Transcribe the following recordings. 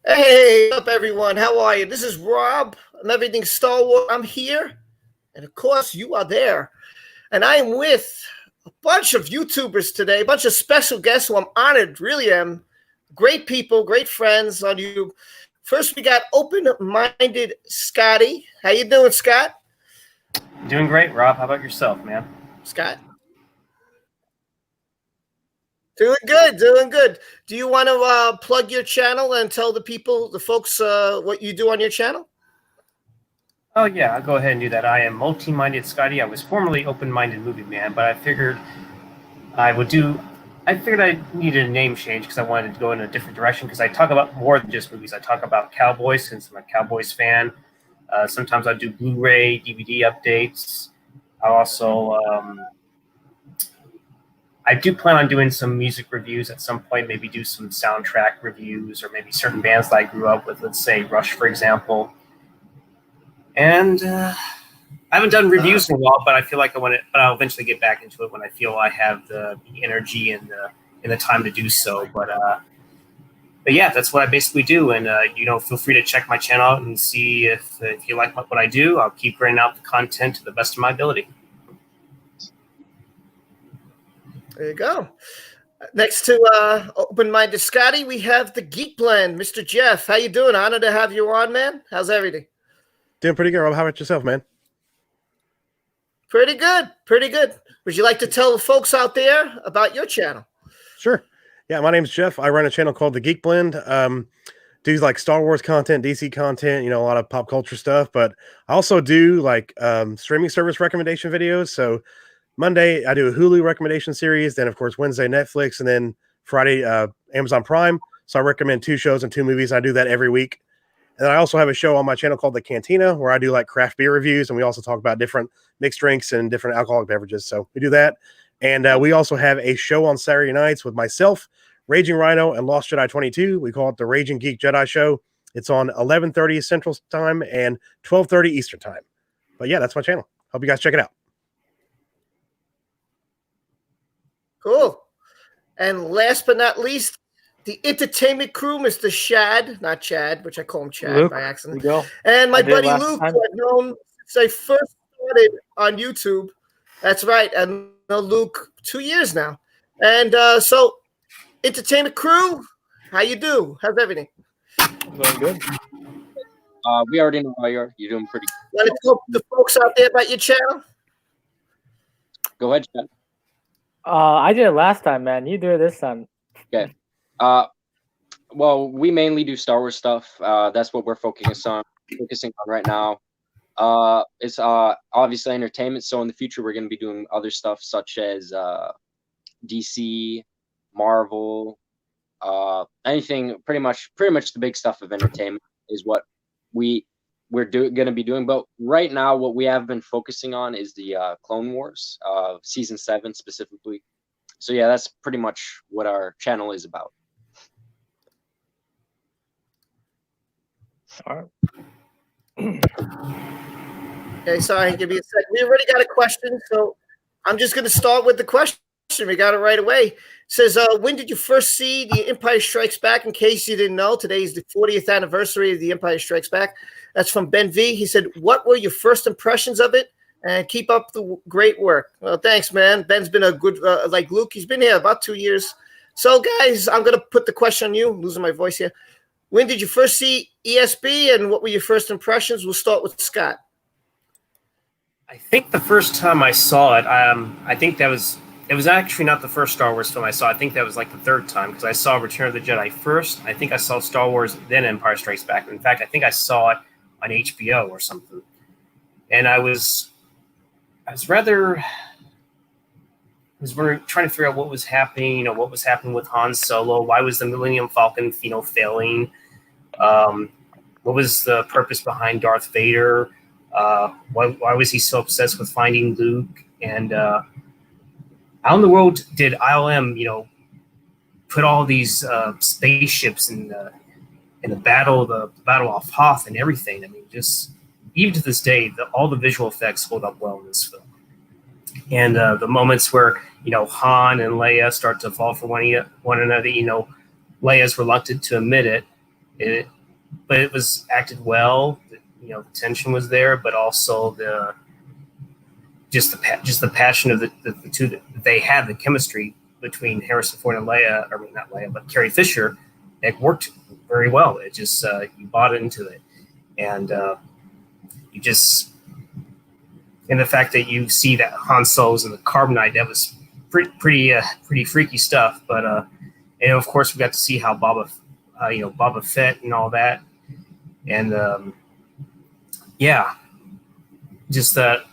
Hey, what's up, everyone? How are you? This is Rob. I'm Everything Star Wars. I'm here, and of course, you are there. And I am with a bunch of YouTubers today, a bunch of special guests who I'm honored, really am. Great people, great friends on YouTube. First, we got open-minded Scotty. How you doing, Scott? Doing great, Rob. How about yourself, man? Scott? Doing good, doing good. Do you want to plug your channel and tell the people, the folks, what you do on your channel? Oh, yeah, I'll go ahead and do that. I am Multi-Minded Scotty. I was formerly Open-Minded Movie Man, but I figured I needed a name change because I wanted to go in a different direction because I talk about more than just movies. I talk about Cowboys since I'm a Cowboys fan. Sometimes I do Blu-ray, DVD updates. I do plan on doing some music reviews at some point, maybe do some soundtrack reviews or maybe certain bands that I grew up with, let's say Rush, for example. And I haven't done reviews in a while, but I feel like I'll eventually get back into it when I feel I have the energy and the time to do so. But yeah, that's what I basically do. And, feel free to check my channel out and see if you like what I do. I'll keep bringing out the content to the best of my ability. There you go. Next to open-minded Scotty, we have the Geek Blend, Mr. Jeff. How you doing? Honored to have you on, man. How's everything? Doing pretty good, Rob. How about yourself, man? Pretty good, pretty good. Would you like to tell the folks out there about your channel? Sure. Yeah, my name's Jeff. I run a channel called the Geek Blend. Do like Star Wars content, DC content, a lot of pop culture stuff. But I also do like streaming service recommendation videos. So Monday, I do a Hulu recommendation series. Then, of course, Wednesday, Netflix. And then Friday, Amazon Prime. So I recommend 2 shows and 2 movies. I do that every week. And then I also have a show on my channel called The Cantina where I do like craft beer reviews. And we also talk about different mixed drinks and different alcoholic beverages. So we do that. And we also have a show on Saturday nights with myself, Raging Rhino, and Lost Jedi 22. We call it the Raging Geek Jedi Show. It's on 11:30 Central Time and 12:30 Eastern Time. But yeah, that's my channel. Hope you guys check it out. Cool. And last but not least, the entertainment crew, Mr. Shad, not Chad, which I call him Chad Luke, by accident. go. And my buddy Luke, who I've known since I first started on YouTube. That's right. I know Luke 2 years now. And so, entertainment crew, how you do? How's everything? Very good. We already know how you're doing pretty good. Want to tell the folks out there about your channel? Go ahead, Chad. I did it last time, man. You do it this time. Okay. Well, we mainly do Star Wars stuff. That's what we're focusing on right now. It's obviously entertainment. So in the future, we're going to be doing other stuff such as DC, Marvel, anything. Pretty much the big stuff of entertainment is what we're going to be doing. But right now, what we have been focusing on is the Clone Wars, season 7 specifically. So yeah, that's pretty much what our channel is about. All right. Okay, sorry, give me a sec. We already got a question, so I'm just going to start with the question. We got it right away. It says, when did you first see The Empire Strikes Back? In case you didn't know, today is the 40th anniversary of The Empire Strikes Back. That's from Ben V. He said, what were your first impressions of it? And keep up the great work. Well, thanks, man. Ben's been a good, like Luke, he's been here about 2 years. So, guys, I'm going to put the question on you. I'm losing my voice here. When did you first see ESB, and what were your first impressions? We'll start with Scott. I think the first time I saw it, I think it was actually not the first Star Wars film I saw. I think that was like the third time because I saw Return of the Jedi first. I think I saw Star Wars, then Empire Strikes Back. In fact, I think I saw it on HBO or something. And I was trying to figure out what was happening, what was happening with Han Solo. Why was the Millennium Falcon, failing? What was the purpose behind Darth Vader? Why was he so obsessed with finding Luke? And how in the world did ILM, put all these spaceships in the battle off Hoth and everything? I mean, just even to this day, all the visual effects hold up well in this film. And the moments where Han and Leia start to fall for one another. Leia's reluctant to admit it, but it was acted well. The tension was there, but also the passion of the two that they had, the chemistry between Harrison Ford and Leia, not Leia, but Carrie Fisher, it worked very well. It just you bought into it, and and the fact that you see that Han Solo's in the carbonite, that was pretty freaky stuff. But and of course we got to see how Boba Fett and all that, and just that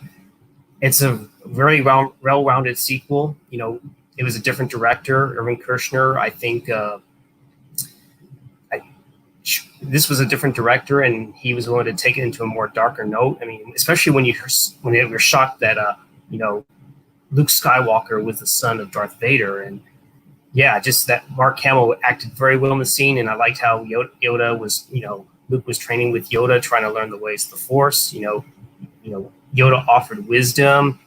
it's a very well-rounded sequel. It was a different director, Irving Kershner. I think this was a different director, and he was willing to take it into a more darker note. I mean, especially when they were shocked that Luke Skywalker was the son of Darth Vader, and just that Mark Hamill acted very well in the scene, and I liked how Yoda was, Luke was training with Yoda, trying to learn the ways of the Force. Yoda offered wisdom.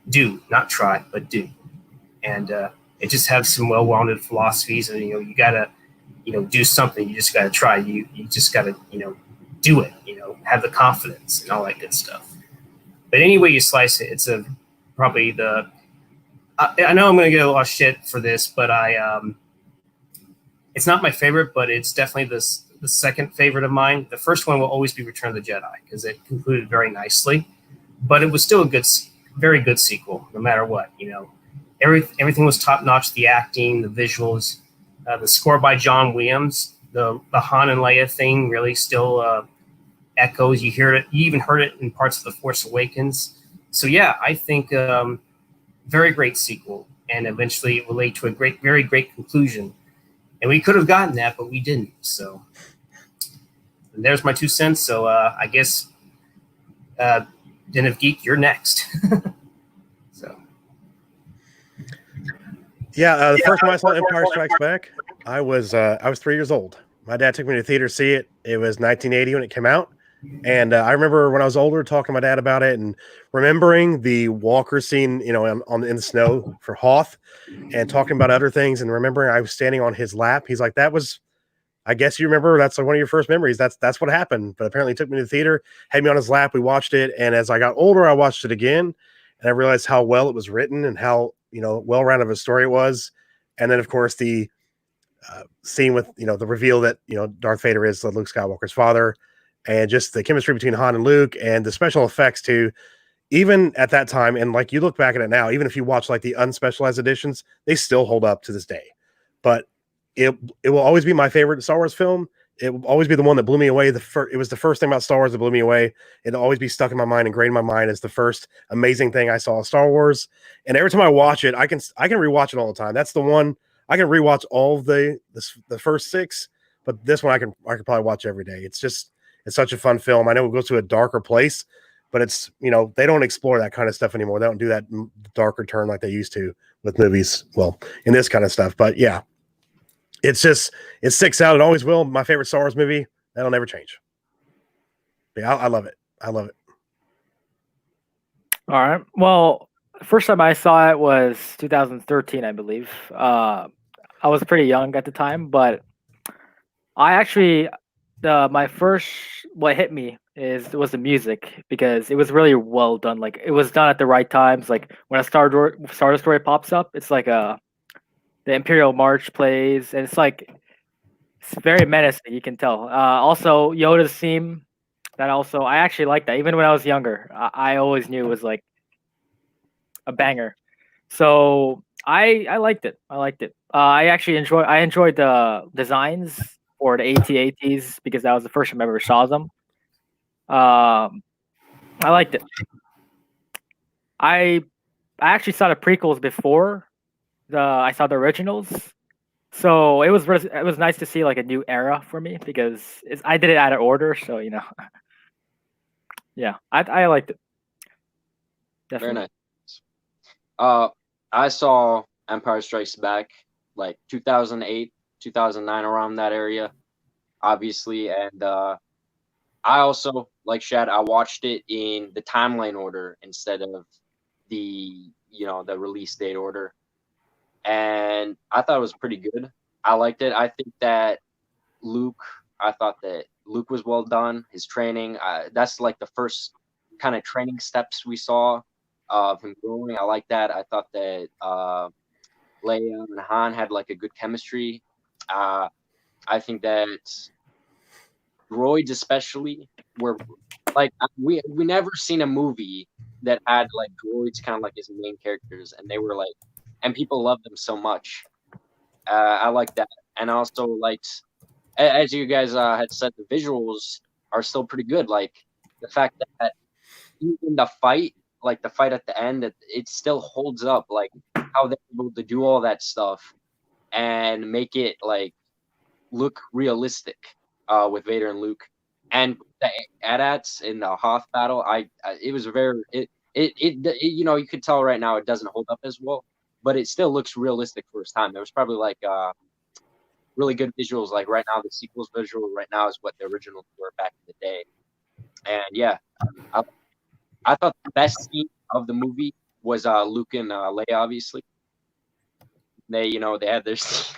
Do, not try, but do, and it just has some well-rounded philosophies, and you gotta do something. You just gotta try. You just gotta do it. Have the confidence and all that good stuff. But any way you slice it, it's probably the. I know I'm gonna get a lot of shit for this, but it's not my favorite, but it's definitely the second favorite of mine. The first one will always be Return of the Jedi because it concluded very nicely, but it was still a very good sequel, no matter what. Everything was top notch. The acting, the visuals, the score by John Williams, the Han and Leia thing really still echoes. You hear it. You even heard it in parts of The Force Awakens. So I think very great sequel, and eventually it will lead to a very great conclusion. And we could have gotten that, but we didn't. So there's my 2 cents. So I guess Den of Geek, you're next. So the first time I saw Empire Strikes Back, I was 3 years old. My dad took me to the theater to see it. It was 1980 when it came out. And I remember when I was older talking to my dad about it and remembering the Walker scene, in the snow for Hoth, and talking about other things, and remembering I was standing on his lap. He's like, that was, I guess you remember, that's like one of your first memories. That's what happened. But apparently he took me to the theater, had me on his lap. We watched it. And as I got older, I watched it again, and I realized how well it was written and how, well-rounded of a story it was. And then of course the scene with, the reveal that, Darth Vader is Luke Skywalker's father, and just the chemistry between Han and Luke, and the special effects too, even at that time. And like, you look back at it now, even if you watch like the unspecialized editions, they still hold up to this day. But it will always be my favorite Star Wars film. It will always be the one that blew me away. It was the first thing about Star Wars that blew me away. It'll always be stuck in my mind, ingrained in my mind as the first amazing thing I saw of Star Wars. And every time I watch it, I can rewatch it all the time. That's the one I can rewatch all of the first 6, but this one I can probably watch every day. It's such a fun film. I know it goes to a darker place, but it's, they don't explore that kind of stuff anymore. They don't do that darker turn like they used to with movies. Well, in this kind of stuff, but it sticks out. It always will. My favorite Star Wars movie. That'll never change. But I love it. I love it. All right. Well, first time I saw it was 2013, I believe. I was pretty young at the time, but I actually, what hit me was the music, because it was really well done. Like, it was done at the right times. Like, when a Star Wars story pops up, it's like the Imperial March plays, and it's very menacing. You can tell. Also, Yoda's theme. I actually like that. Even when I was younger, I always knew it was like a banger. So I liked it. I enjoyed the designs for the AT-ATs, because that was the first time I ever saw them. I liked it. I actually saw the prequels before I saw the originals, so it was nice to see like a new era for me, because I did it out of order. So I liked it. Definitely. Very nice. I saw Empire Strikes Back like 2008, 2009, around that area, obviously, and I also, like Shad, I watched it in the timeline order instead of the the release date order. And I thought it was pretty good. I liked it. I think that I thought that Luke was well done. His training, that's like the first kind of training steps we saw of him growing. I like that. I thought that Leia and Han had like a good chemistry. I think that droids especially were like, we never seen a movie that had like droids kind of like as main characters, and they were like, and people loved them so much. I like that, and I also liked, as you guys had said, the visuals are still pretty good. Like the fact that even the fight, like the fight at the end, it still holds up. Like how they're able to do all that stuff and make it like look realistic with Vader and Luke. And the AT-ATs in the Hoth battle, it was very you could tell right now it doesn't hold up as well, but it still looks realistic for its time. There was probably like really good visuals. Like right now, the sequels visual right now is what the originals were back in the day. And yeah, I thought the best scene of the movie was Luke and Leia. Obviously, they had their scene.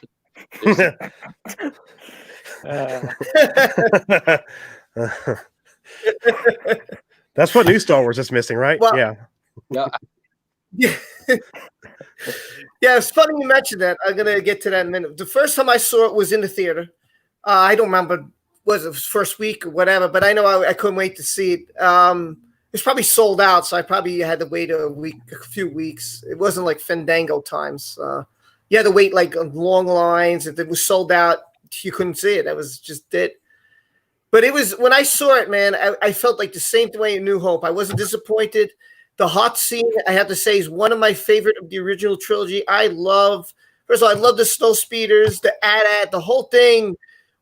That's what new Star Wars is missing, right? Well, yeah. Yeah. Yeah, it's funny you mentioned that. I'm gonna get to that in a minute. The first time I saw it was in the theater. I don't remember, was it first week or whatever, but I know I couldn't wait to see it. It was probably sold out, so I probably had to wait a few weeks. It wasn't like Fandango times. You had to wait like long lines. If it was sold out, you couldn't see it. That was just it. But it was, when I saw it, man, I felt like the same way in New Hope. I wasn't disappointed. The hot scene, I have to say, is one of my favorite of the original trilogy. First of all, I love the snow speeders, the AT-AT, the whole thing.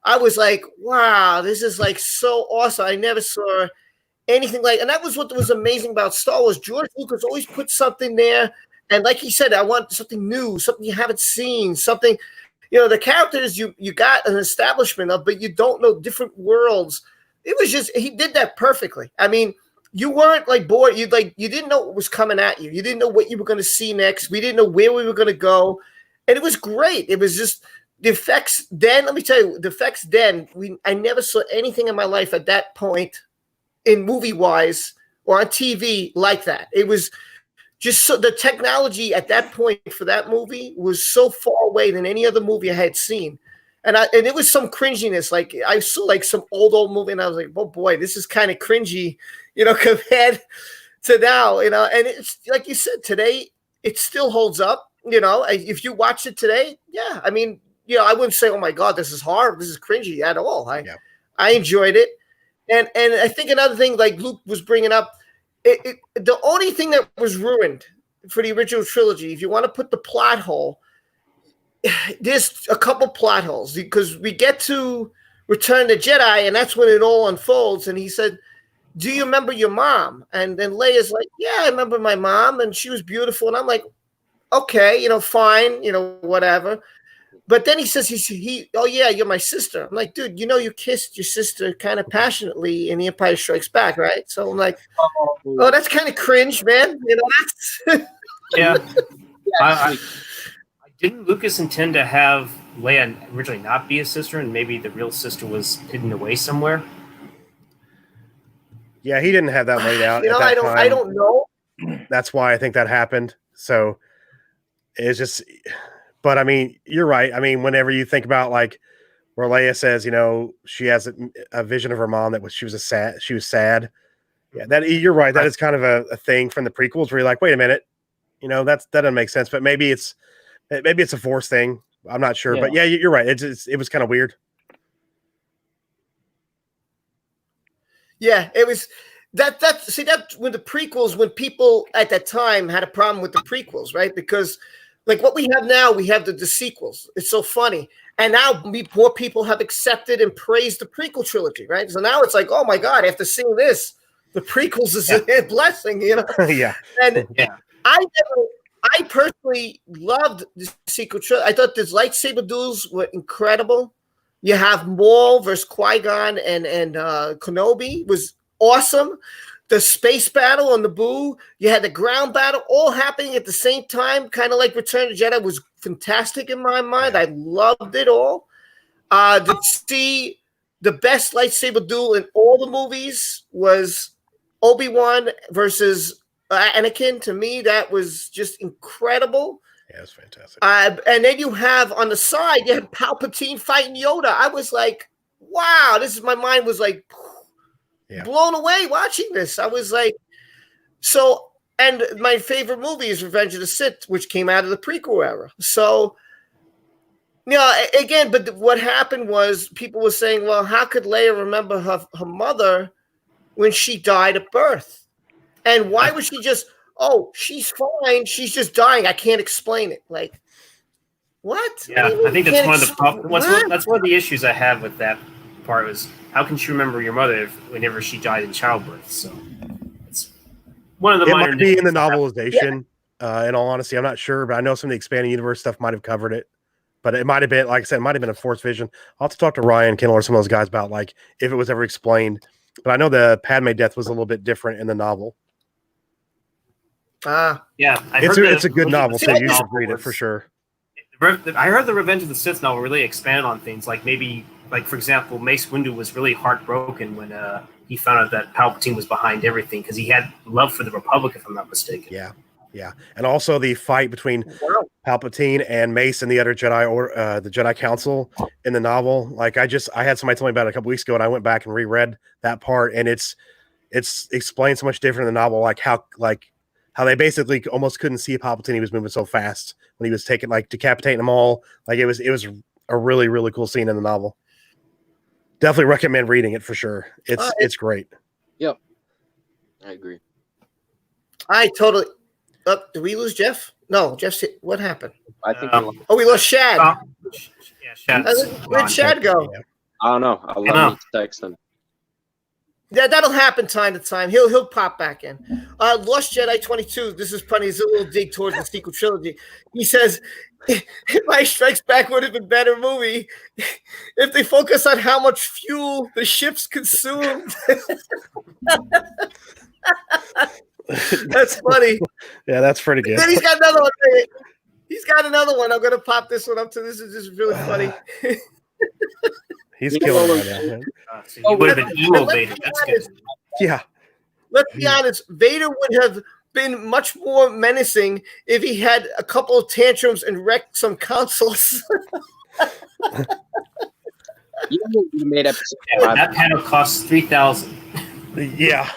I was like, wow, this is like so awesome. I never saw anything like, and that was what was amazing about Star Wars. George Lucas always put something there. And like he said, I want something new, something you haven't seen, something, the characters you got an establishment of, but you don't know different worlds. It was just, he did that perfectly. I mean, you weren't like bored. You didn't know what was coming at you. You didn't know what you were going to see next. We didn't know where we were going to go. And it was great. It was just the effects then. Let me tell you, the effects then, I never saw anything in my life at that point in movie wise or on TV like that. It was just so, the technology at that point for that movie was so far away than any other movie I had seen. And it was some cringiness. Like I saw like some old movie and I was like, oh boy, this is kind of cringy, compared to now, and it's like you said, today, it still holds up, if you watch it today. Yeah. I mean, I wouldn't say, oh my God, this is horrible, this is cringy at all. I enjoyed it. And I think another thing, like Luke was bringing up, the only thing that was ruined for the original trilogy, if you want to put the plot hole, there's a couple plot holes, because we get to Return the Jedi, and that's when it all unfolds. And he said, do you remember your mom? And then Leia's like, yeah, I remember my mom, and she was beautiful. And I'm like, okay, fine, whatever. But then he says, oh yeah, you're my sister. I'm like, dude, you kissed your sister kind of passionately in The Empire Strikes Back, right? So I'm like, oh, that's kind of cringe, man. That's yeah. Didn't Lucas intend to have Leia originally not be his sister, and maybe the real sister was hidden away somewhere? Yeah, he didn't have that laid out. At that I don't know. That's why I think that happened. So it's just, but I mean, you're right. I mean, whenever you think about like where Leia says, she has a vision of her mom she was sad. Yeah, that you're right. That is kind of a thing from the prequels where you're like, wait a minute, that doesn't make sense. But maybe it's a Force thing. I'm not sure, but yeah, you're right. It was kind of weird. Yeah, it was that when the prequels, when people at that time had a problem with the prequels, right? Because like what we have now, we have the sequels. It's so funny. And now more people have accepted and praised the prequel trilogy, right? So now it's like, oh my God, after seeing this, the prequels is a blessing, Yeah. And I personally loved the sequel trilogy. I thought these lightsaber duels were incredible. You have Maul versus Qui-Gon and Kenobi was awesome. the space battle on Naboo, you had the ground battle, all happening at the same time, kind of like Return of the Jedi, was fantastic in my mind. I loved it all. To see the best lightsaber duel in all the movies was Obi-Wan versus Anakin. To me, that was just incredible. Yeah, it's fantastic. And then you have on the side, you had Palpatine fighting Yoda. I was like, wow, my mind was like blown away watching this. I was like, so, and my favorite movie is Revenge of the Sith, which came out of the prequel era. So, again, but what happened was people were saying, well, how could Leia remember her mother when she died at birth? And why was she just, she's fine, she's just dying, I can't explain it. Like, what? Yeah, I think that's one of the problems. That's one of the issues I have with that part was, how can she remember your mother whenever she died in childbirth? So it's one of the minor. It might be in the novelization. In all honesty, I'm not sure, but I know some of the expanding universe stuff might have covered it. But it might have been, like I said, it might have been a Force Vision. I'll have to talk to Ryan Kendall or some of those guys about like if it was ever explained. But I know the Padme death was a little bit different in the novel. Yeah, it's a good novel, so you should read it for sure. I heard the Revenge of the Sith novel really expanded on things, like maybe, like for example, Mace Windu was really heartbroken when he found out that Palpatine was behind everything because he had love for the Republic, if I'm not mistaken. Yeah, and also the fight between Palpatine and Mace and the other Jedi or the Jedi Council in the novel. Like I had somebody tell me about it a couple weeks ago, and I went back and reread that part, and it's explained so much different in the novel, like how they basically almost couldn't see Palpatine. He was moving so fast when he was decapitating them all. Like it was a really, really cool scene in the novel. Definitely recommend reading it for sure. It's great. Yep, I agree. I totally. Did we lose Jeff? No, Jeff. What happened? I think we lost Shad. Yeah, Shad. Where'd Shad go? I don't know. I'll let me text him. Yeah, that'll happen time to time. He'll pop back in. Lost Jedi 22. This is funny. It's a little dig towards the sequel trilogy. He says, "Empire Strikes Back would have been a better movie if they focus on how much fuel the ships consumed." That's funny. Yeah, that's pretty good. Then he's got another one. He's got another one. I'm gonna pop this one up to. This is just really funny. He's killing it right now. So he would have been emo Vader. That's good. Yeah. Let's be honest. Vader would have been much more menacing if he had a couple of tantrums and wrecked some consoles. You made episode that panel costs $3,000. Yeah.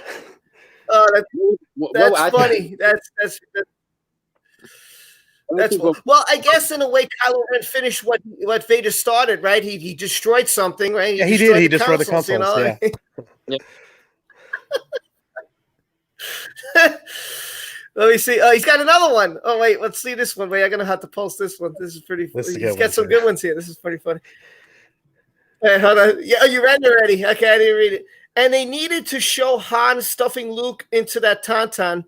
That's funny. That's well, I guess in a way, Kylo Ren finished what Vader started, right? He destroyed something, right? He did. He destroyed the consoles. You know? Yeah. Let me see. He's got another one. Oh wait, let's see this one. Wait, I'm gonna have to post this one. This is pretty funny. He's got some good ones here. This is pretty funny. Hey, hold on. Yeah, you read it already. Okay, I didn't read it. And they needed to show Han stuffing Luke into that tauntaun.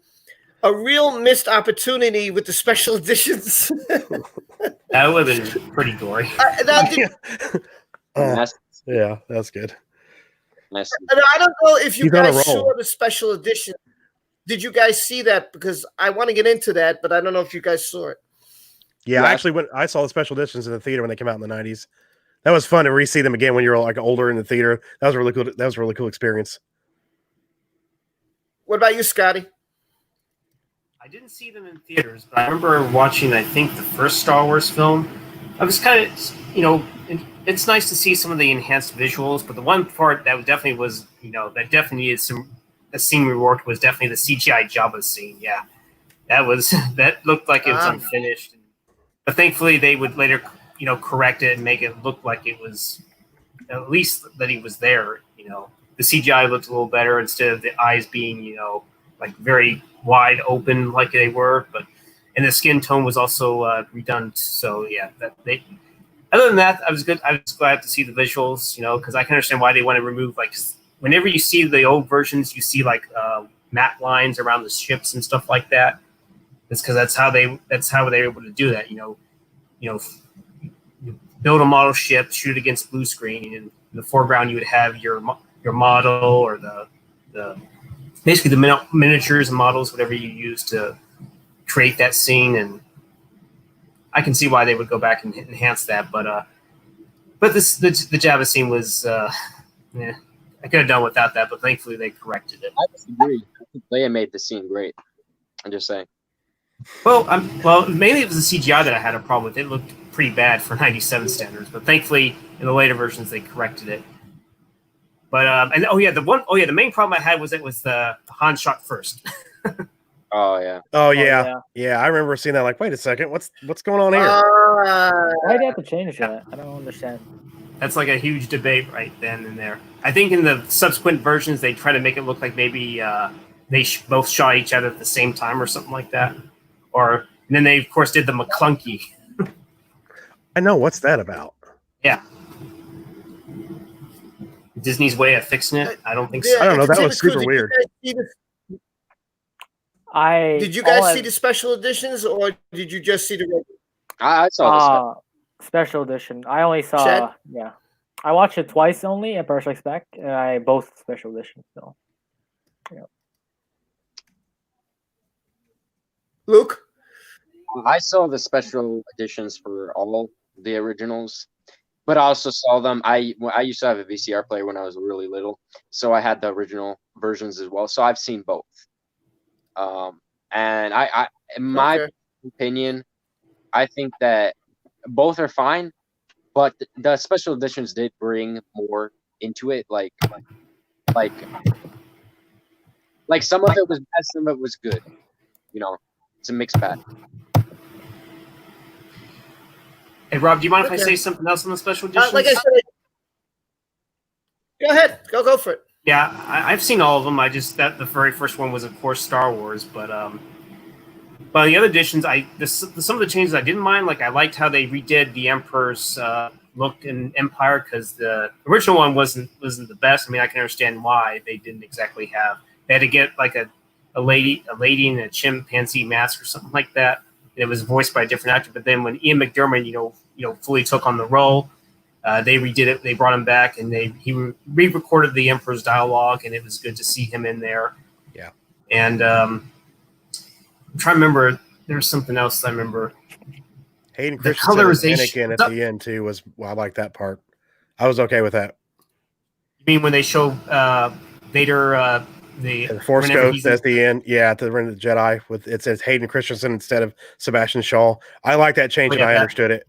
A real missed opportunity with the special editions. That would have been pretty gory. Yeah, that's good. Nice. I don't know if you guys saw the special edition. Did you guys see that? Because I want to get into that, but I don't know if you guys saw it. Yeah, actually, I saw the special editions in the theater when they came out in the 90s. That was fun to re-see them again when you're like older in the theater. That was really cool. That was a really cool experience. What about you, Scotty? I didn't see them in theaters, but I remember watching, I think, the first Star Wars film. I was kind of, it's nice to see some of the enhanced visuals, but the one part that definitely was, that definitely needed a scene reworked was definitely the CGI Jabba scene. Yeah, that looked like it was unfinished. But thankfully, they would later, correct it and make it look like it was at least that he was there. The CGI looked a little better instead of the eyes being, like very wide open like they were, and the skin tone was also redone. So yeah, other than that, I was good. I was glad to see the visuals, because I can understand why they want to remove, like, whenever you see the old versions, you see like matte lines around the ships and stuff like that. It's because that's how they were able to do that. You build a model ship, shoot it against blue screen, and in the foreground you would have your model or the basically the miniatures and models, whatever you use to create that scene, and I can see why they would go back and enhance that. But the Java scene was, yeah, I could have done without that, but thankfully they corrected it. I disagree. I think Leia made the scene great. I'm just saying. Well, mainly it was the CGI that I had a problem with. It looked pretty bad for '97 standards, but thankfully in the later versions they corrected it. But the main problem I had was the Han shot first. Oh yeah. Oh yeah. Yeah. I remember seeing that. Like, wait a second, what's going on here? Why do you have to change that? I don't understand. That's like a huge debate right then and there. I think in the subsequent versions they try to make it look like maybe they both shot each other at the same time or something like that. And then they of course did the McClunky. I know, what's that about? Yeah. Disney's way of fixing it? I don't think so. I don't know. That was super weird. Did you guys see the special editions, or did you just see the regular? I saw the special edition. I only saw. Chad? Yeah, I watched it twice only. Empire Strikes Back. I both special editions. So, yeah. Luke? I saw the special editions for all the originals, but I also saw them. I used to have a VCR player when I was really little, so I had the original versions as well. So I've seen both. And I in my opinion, I think that both are fine, but the special editions did bring more into it. Like some of it was bad, some of it was good. You know, it's a mixed bag. Hey Rob, do you mind if I say something else on the special editions? Like I said, go ahead, go for it. Yeah, I've seen all of them. The very first one was, of course, Star Wars, but the other editions, some of the changes I didn't mind. Like I liked how they redid the Emperor's look in Empire, because the original one wasn't the best. I mean, I can understand why they didn't exactly have. They had to get like a lady in a chimpanzee mask or something like that. It was voiced by a different actor. But then when Ian McDiarmid, fully took on the role. They redid it. They brought him back, and he re-recorded the Emperor's dialogue, and it was good to see him in there. Yeah. And I'm trying to remember. There's something else I remember. Hayden Christensen and Anakin at the end too was. Well, I like that part. I was okay with that. You mean when they show Vader the Force Ghost at the end? Yeah, at the Return of the Jedi. It says Hayden Christensen instead of Sebastian Shaw. I like that change, and I understood it.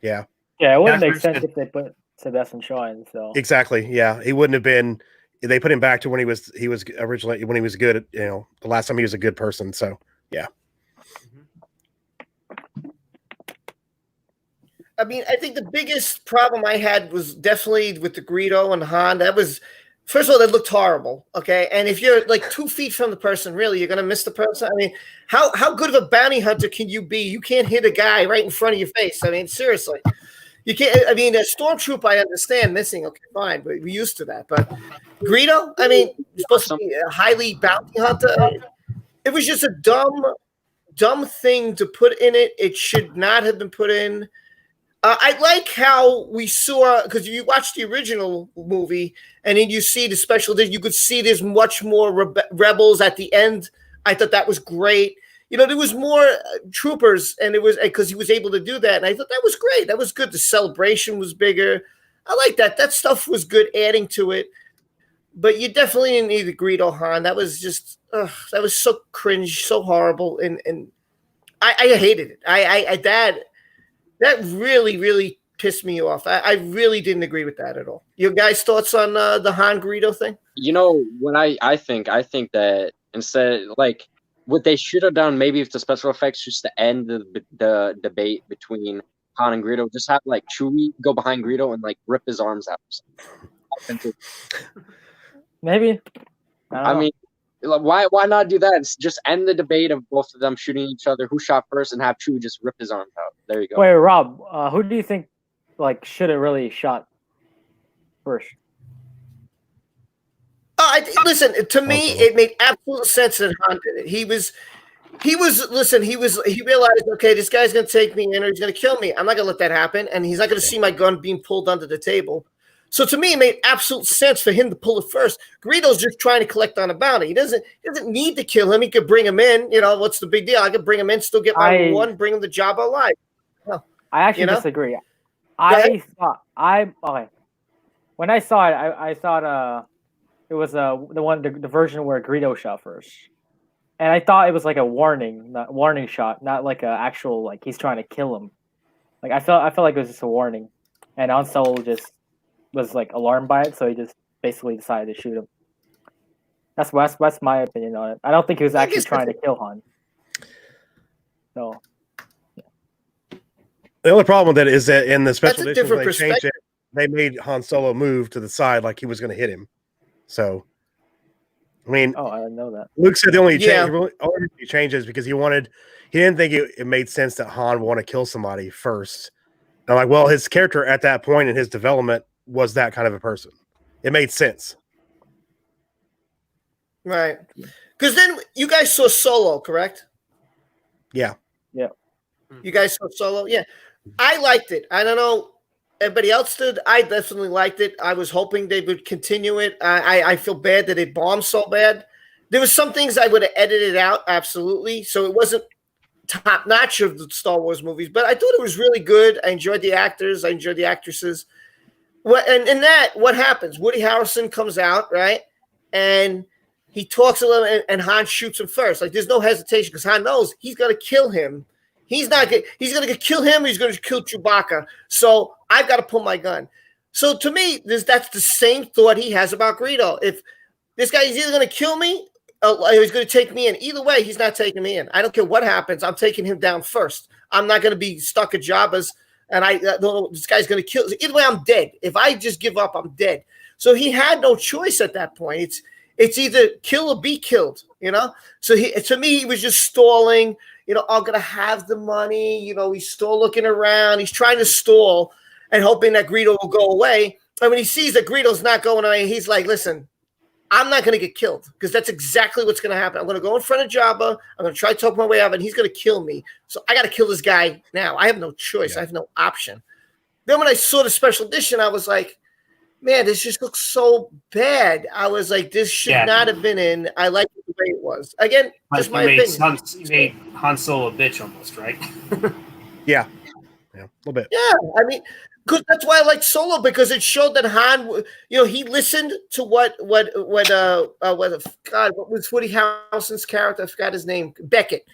Yeah. Yeah, it wouldn't make sense if they put Sebastian Shaw in. So exactly, yeah, he wouldn't have been. They put him back to when he was originally when he was good. The last time he was a good person. So yeah. I mean, I think the biggest problem I had was definitely with the Greedo and Han. That was, first of all, that looked horrible. Okay, and if you're like 2 feet from the person, really, you're gonna miss the person. I mean, how good of a bounty hunter can you be? You can't hit a guy right in front of your face. I mean, seriously. You can't. I mean, a stormtrooper, I understand missing. Okay, fine, but we're used to that. But Greedo, I mean, you're supposed to be a highly bounty hunter. It was just a dumb thing to put in it. It should not have been put in. I like how we saw, because you watch the original movie and then you see the special edition. You could see there's much more rebels at the end. I thought that was great. There was more troopers, and it was because he was able to do that. And I thought that was great. That was good. The celebration was bigger. I like that. That stuff was good, adding to it. But you definitely didn't need the Greedo Han. That was just, that was so cringe, so horrible. And I hated it. That really, really pissed me off. I really didn't agree with that at all. Your guys' thoughts on the Han Greedo thing? When I think that instead, like, what they should have done, maybe if the special effects just to end the debate between Han and Greedo, just have like Chewie go behind Greedo and like rip his arms out or something. Maybe. I mean, why not do that? Just end the debate of both of them shooting each other, who shot first, and have Chewie just rip his arms out. There you go. Wait, Rob, who do you think should have really shot first? Listen, to me, it made absolute sense that Han did it. He realized, okay, this guy's going to take me in or he's going to kill me. I'm not going to let that happen. And he's not going to see my gun being pulled under the table. So to me, it made absolute sense for him to pull it first. Greedo's just trying to collect on a bounty. He doesn't need to kill him. He could bring him in. You know, what's the big deal? I could bring him in, still get my reward, and bring him the job alive. I actually disagree. I thought okay. When I saw it, I thought it was the version where Greedo shot first, and I thought it was like a warning shot, not like a actual like he's trying to kill him. Like I felt like it was just a warning, and Han Solo just was like alarmed by it, so he just basically decided to shoot him. That's my opinion on it. I don't think he was actually trying to kill Han. So the only problem with that is that in the special That's a edition, different when they changed perspective. it, they made Han Solo move to the side like he was going to hit him. So, I mean, I didn't know that. Luke said the only change is because he didn't think it made sense that Han would want to kill somebody first. And I'm like, well, his character at that point in his development was that kind of a person. It made sense. Right. Because then you guys saw Solo, correct? Yeah. Yeah. You guys saw Solo? Yeah. I liked it. I don't know. Everybody else did. I definitely liked it. I was hoping they would continue it. I feel bad that it bombed so bad. There was some things I would have edited out, absolutely. So it wasn't top notch of the Star Wars movies, but I thought it was really good. I enjoyed the actors. I enjoyed the actresses. And in that, what happens? Woody Harrelson comes out, right? And he talks a little, and Han shoots him first. Like, there's no hesitation because Han knows he's going to kill him. He's going to kill him. He's going to kill Chewbacca. So I've got to pull my gun. So to me, that's the same thought he has about Greedo. If this guy is either going to kill me or he's going to take me in. Either way, he's not taking me in. I don't care what happens. I'm taking him down first. I'm not going to be stuck at Jabba's, and I don't know, this guy's going to kill. Either way, I'm dead. If I just give up, I'm dead. So he had no choice at that point. It's either kill or be killed, you know? So to me, he was just stalling, you know, I'm going to have the money. You know, he's still looking around. He's trying to stall and hoping that Greedo will go away. And when he sees that Greedo's not going away, he's like, listen, I'm not going to get killed because that's exactly what's going to happen. I'm going to go in front of Jabba. I'm going to try to talk my way out, and he's going to kill me. So I got to kill this guy now. I have no choice. I have no option. Then when I saw the special edition, I was like, man, this just looks so bad. I was like, this should not have been in. I like it the way it was. Again, just my opinion. You made Han Solo a bitch almost, right? Yeah, a little bit. Yeah, I mean, because that's why I like Solo, because it showed that Han, you know, he listened to what was Woody Harrelson's character? I forgot his name. Beckett.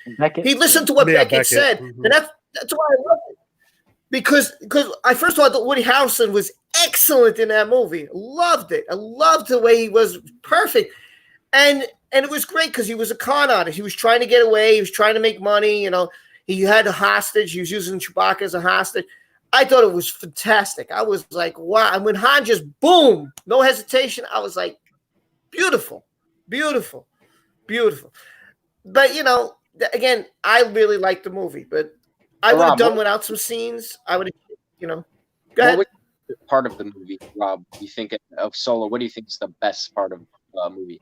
He listened to what Beckett said, and that's why I love it. Because I first of all thought Woody Harrelson was excellent in that movie. Loved it. I loved the way he was perfect, and it was great because he was a con artist. He was trying to get away. He was trying to make money. You know, he had a hostage. He was using Chewbacca as a hostage. I thought it was fantastic. I was like, wow. And when Han just boom, no hesitation, I was like, beautiful, beautiful, beautiful. But you know, again, I really liked the movie, but I would have done without some scenes. I would have, you know. Go ahead. What was part of the movie, Rob? You think of Solo? What do you think is the best part of the movie?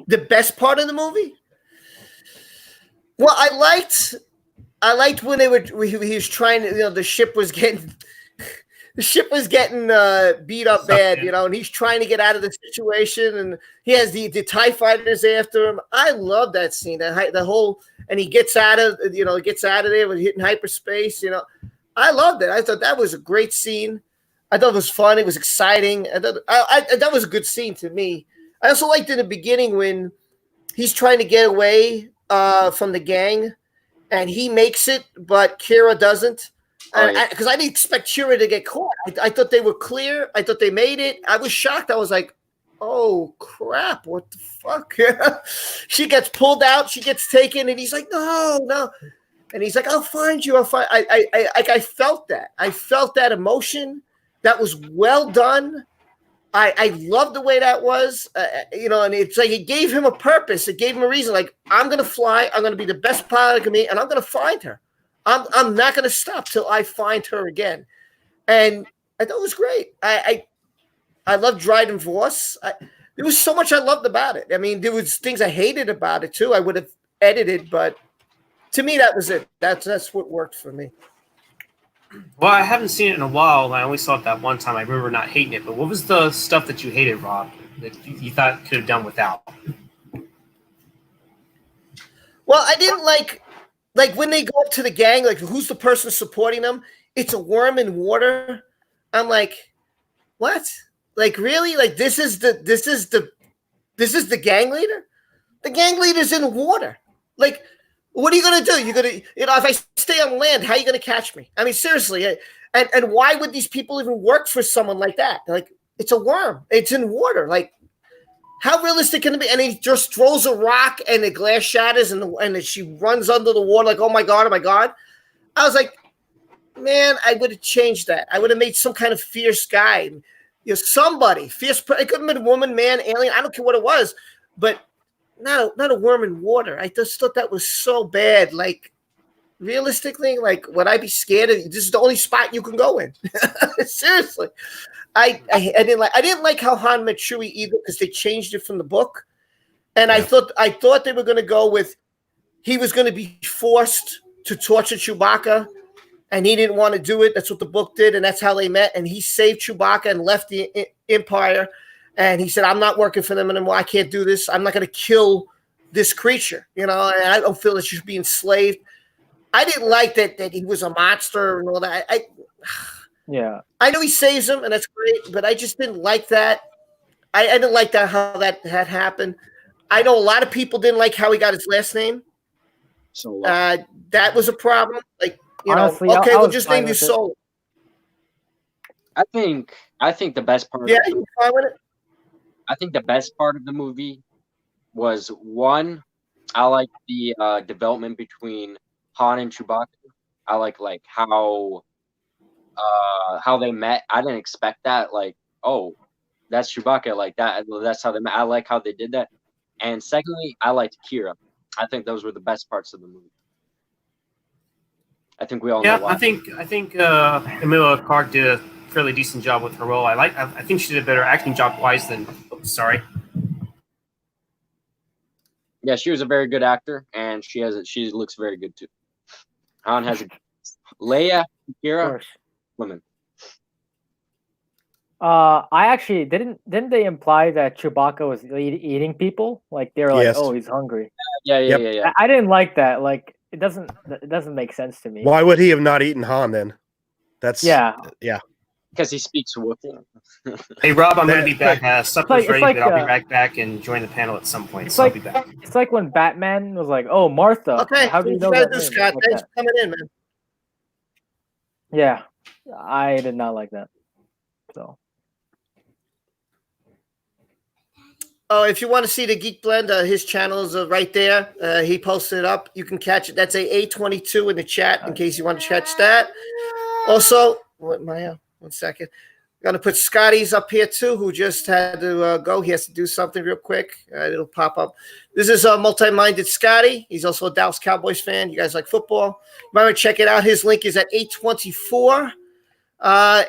The best part of the movie? Well, I liked when he was trying to, you know, the ship was getting beat up bad, you know, and he's trying to get out of the situation, and he has the TIE fighters after him. I love that scene, the whole, and he gets out of there with hitting hyperspace, you know. I loved it. I thought that was a great scene. I thought it was fun. It was exciting. I thought that was a good scene to me. I also liked in the beginning when he's trying to get away from the gang, and he makes it, but Kira doesn't. Because I didn't expect Kira to get caught. I thought they were clear. I thought they made it. I was shocked. I was like, oh, crap. What the fuck? She gets pulled out. She gets taken. And he's like, no. And he's like, I'll find you. I felt that. I felt that emotion. That was well done. I loved the way that was, you know, and it's like it gave him a purpose. It gave him a reason. Like, I'm going to fly. I'm going to be the best pilot I can be, and I'm going to find her. I'm not going to stop till I find her again. And I thought it was great. I love Dryden Voss. There was so much I loved about it. I mean, there was things I hated about it too. I would have edited, but to me, that was it. That's what worked for me. Well, I haven't seen it in a while. I only saw it that one time. I remember not hating it. But what was the stuff that you hated, Rob, that you thought could have done without? Well, I didn't like when they go up to the gang, like who's the person supporting them? It's a worm in water. I'm like, what? Like really? Like this is the gang leader? The gang leader's in water. Like, what are you gonna do? You're gonna, if I stay on land, how are you gonna catch me? I mean, seriously. And why would these people even work for someone like that? Like, it's a worm. It's in water. Like, how realistic can it be? And he just throws a rock and the glass shatters and she runs under the water like, oh my God, oh my God. I was like, man, I would have changed that. I would have made some kind of fierce guy. You know, somebody, fierce. It could have been a woman, man, alien. I don't care what it was. But not a worm in water. I just thought that was so bad. Like, realistically, like, would I be scared of? This is the only spot you can go in. Seriously. I didn't like how Han met Chewie either because they changed it from the book, and I thought they were going to go with he was going to be forced to torture Chewbacca, and he didn't want to do it. That's what the book did, and that's how they met. And he saved Chewbacca and left the Empire, and he said, "I'm not working for them anymore. I can't do this. I'm not going to kill this creature. You know, and I don't feel that she should be enslaved." I didn't like that he was a monster and all that. Yeah. I know he saves him, and that's great, but I just didn't like that. I didn't like that how that had happened. I know a lot of people didn't like how he got his last name. So that was a problem. Like, you Honestly, know, okay, I we'll was just fine name you with it. Solo. I think the best part. Yeah, you fine with it? I think the best part of the movie was one. I like the development between Han and Chewbacca. I like how they met. I didn't expect that. Like, oh, that's Chewbacca. Like that. That's how they met. I like how they did that. And secondly, I liked Kira. I think those were the best parts of the movie. I think we all know why. I think Emilia Clarke did a fairly decent job with her role. I think she did a better acting job wise than. Oops, sorry. Yeah, she was a very good actor, and she looks very good too. Han has Leia, Kira, women. I actually didn't they imply that Chewbacca was eating people? Like they were like, Yes. oh, he's hungry. Yeah. I didn't like that. Like it doesn't make sense to me. Why would he have not eaten Han then? That's Yeah. Because he speaks Wookiee. Hey Rob, I'm going to be back. Supper's it's ready, like, but I'll be right back and join the panel at some point. It's So like I'll be back. it's like when Batman was like, "Oh, Martha." Okay, How do you know guys that do, name? Scott? Like Thanks that. for coming in, man. Yeah, I did not like that. So Oh, if you want to see the Geek Blend, his channel is right there. He posted it up. You can catch it. That's a A22 in the chat in case you want to catch that. Also, one second. I'm going to put Scotty's up here too, who just had to go. He has to do something real quick. It'll pop up. This is a multi-minded Scotty. He's also a Dallas Cowboys fan. You guys like football? You might want to check it out. His link is at 824.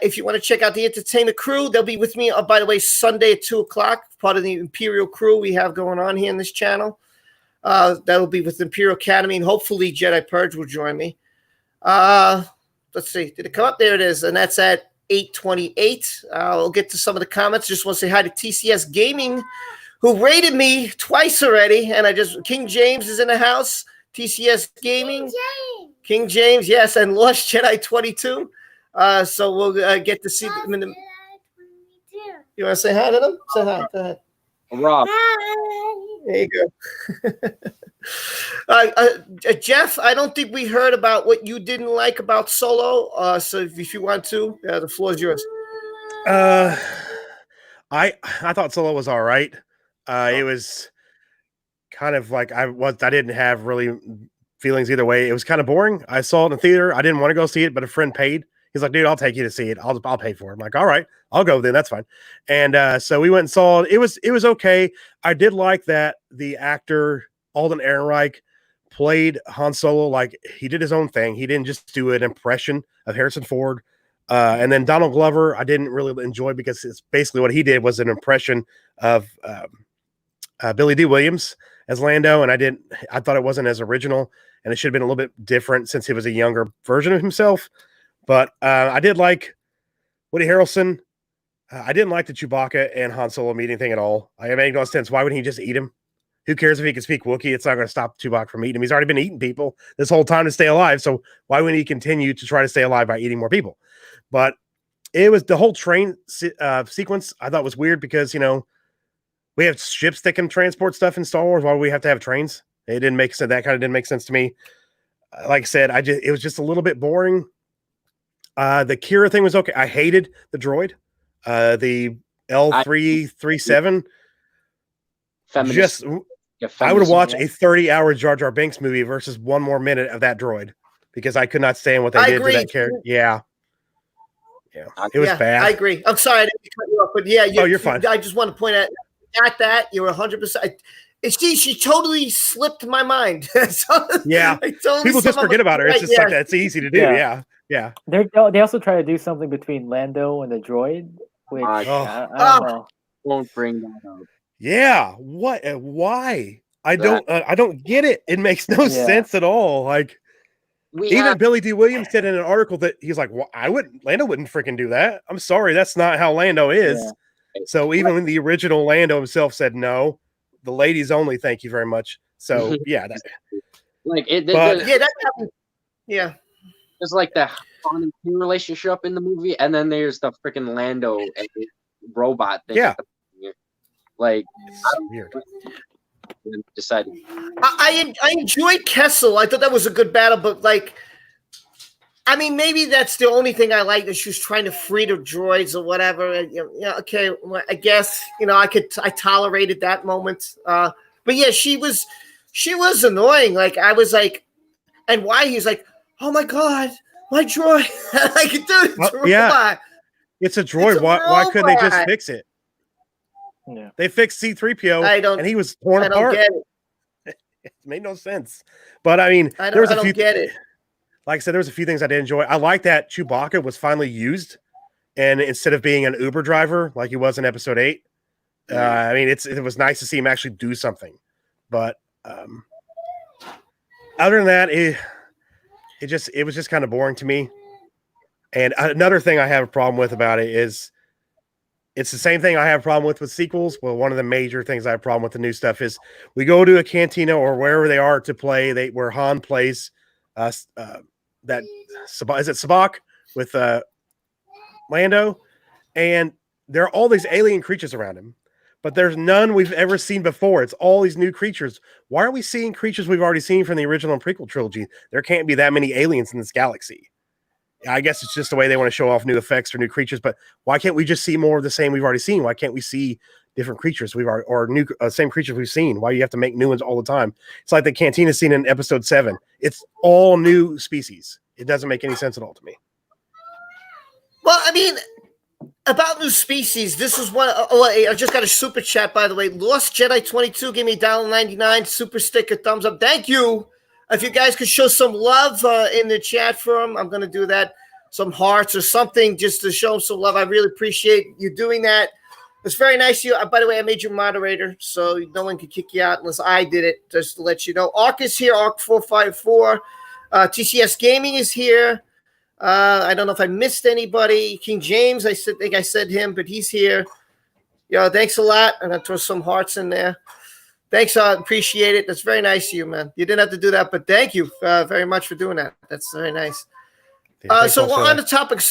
If you want to check out the Entertainment Crew, they'll be with me, by the way, Sunday at 2:00, part of the Imperial Crew we have going on here in this channel. That'll be with Imperial Academy, and hopefully Jedi Purge will join me. Let's see. Did it come up? There it is. And that's at 8:28. I'll get to some of the comments. Just want to say hi to TCS Gaming, who rated me twice already. And King James is in the house. TCS Gaming. King James, yes. And Lost Jedi 22. So we'll get to see them in the. You want to say hi to them? Say hi. Go ahead. Rob. There you go. Jeff, I don't think we heard about what you didn't like about Solo. So if you want to, the floor is yours. I thought Solo was all right. It was kind of like I didn't have really feelings either way. It was kind of boring. I saw it in the theater. I didn't want to go see it, but a friend paid. He's like, dude, I'll take you to see it. I'll pay for it. I'm like, all right, I'll go then. That's fine. And so we went and saw it. It was okay. I did like that the actor Alden Ehrenreich played Han Solo like he did his own thing. He didn't just do an impression of Harrison Ford. And then Donald Glover, I didn't really enjoy because it's basically what he did was an impression of Billy D. Williams as Lando, and I thought it wasn't as original, and it should have been a little bit different since he was a younger version of himself. But I did like Woody Harrelson. I didn't like the Chewbacca and Han Solo meeting thing at all. I made no sense. Why wouldn't he just eat him? Who cares if he can speak Wookiee? It's not going to stop Chewbacca from eating him. He's already been eating people this whole time to stay alive. So why wouldn't he continue to try to stay alive by eating more people? But it was the whole train sequence I thought was weird because, we have ships that can transport stuff in Star Wars. Why do we have to have trains? It didn't make sense. That kind of didn't make sense to me. Like I said, it was just a little bit boring. The Kira thing was okay. I hated the droid. The L337. I would have watched a 30-hour Jar Jar Binks movie versus one more minute of that droid because I could not stand what they did to that character. Yeah. It was bad. I agree. I'm sorry I didn't cut you off, but yeah, you're fine. I just want to point out at that you're 100%. She totally slipped my mind. So, yeah, people just forget about her. It's just like that. It's easy to do. Yeah. They also try to do something between Lando and the droid, which I don't know. Won't bring that up. Yeah, what? Why? I don't get it. It makes no sense at all. Like Billy D. Williams said in an article that he's like, well, Lando wouldn't freaking do that. I'm sorry, that's not how Lando is. Yeah. So even when the original Lando himself said no, the ladies only, thank you very much. So yeah, that happened. Yeah. There's like the Han and Q relationship in the movie, and then there's the freaking Lando and the robot thing. Yeah. Like it's weird. Decided. I enjoyed Kessel. I thought that was a good battle, but maybe that's the only thing I like, that she was trying to free the droids or whatever. Okay, I guess I tolerated that moment. But yeah, she was annoying. Like I was like, and why he's like, oh my god, my droid! Like, dude, it's a robot. It's a droid. Why couldn't they just fix it? Yeah. They fixed C-3PO and he was torn apart. Get it. It made no sense. But I mean, I don't get it. Like I said, there was a few things I did enjoy. I like that Chewbacca was finally used, and instead of being an Uber driver like he was in Episode 8, it was nice to see him actually do something. But other than that, it was just kind of boring to me. And another thing I have a problem with about it is, it's the same thing I have a problem with sequels. Well, one of the major things I have a problem with the new stuff is we go to a cantina or wherever they are to play. Where Han plays is it Sabak with Lando, and there are all these alien creatures around him, but there's none we've ever seen before. It's all these new creatures. Why are we seeing creatures we've already seen from the original and prequel trilogy? There can't be that many aliens in this galaxy. I guess it's just the way they want to show off new effects or new creatures, but why can't we just see more of the same we've already seen? Why can't we see different creatures or new same creatures we've seen? Why do you have to make new ones all the time? It's like the cantina scene in Episode 7. It's all new species. It doesn't make any sense at all to me. Well, about new species, this is one. I just got a super chat, by the way. Lost Jedi 22 gave me $1.99 super sticker, thumbs up. Thank you. If you guys could show some love in the chat for him, I'm going to do that. Some hearts or something just to show him some love. I really appreciate you doing that. It's very nice of you. By the way, I made you moderator, so no one can kick you out unless I did it, just to let you know. Arc is here, Arc454. TCS Gaming is here. I don't know if I missed anybody. King James, I think I said him, but he's here. Yo, thanks a lot. I'm going to throw some hearts in there. Thanks, I appreciate it. That's very nice of you, man. You didn't have to do that, but thank you very much for doing that. That's very nice. So on the topic,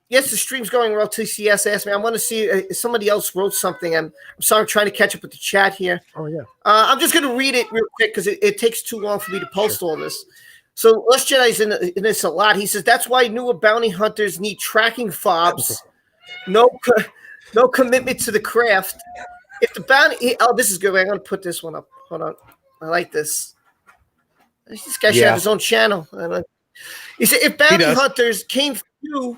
yes, the stream's going well. TCS asked me. I want to see if somebody else wrote something. I'm sorry, I'm trying to catch up with the chat here. Oh, yeah. I'm just going to read it real quick because it takes too long for me to post all this. So Last Jedi's in this a lot. He says, that's why newer bounty hunters need tracking fobs. No commitment to the craft. If the bounty, this is good. I'm going to put this one up. Hold on. I like this. This guy should have his own channel. He said, if bounty hunters came for you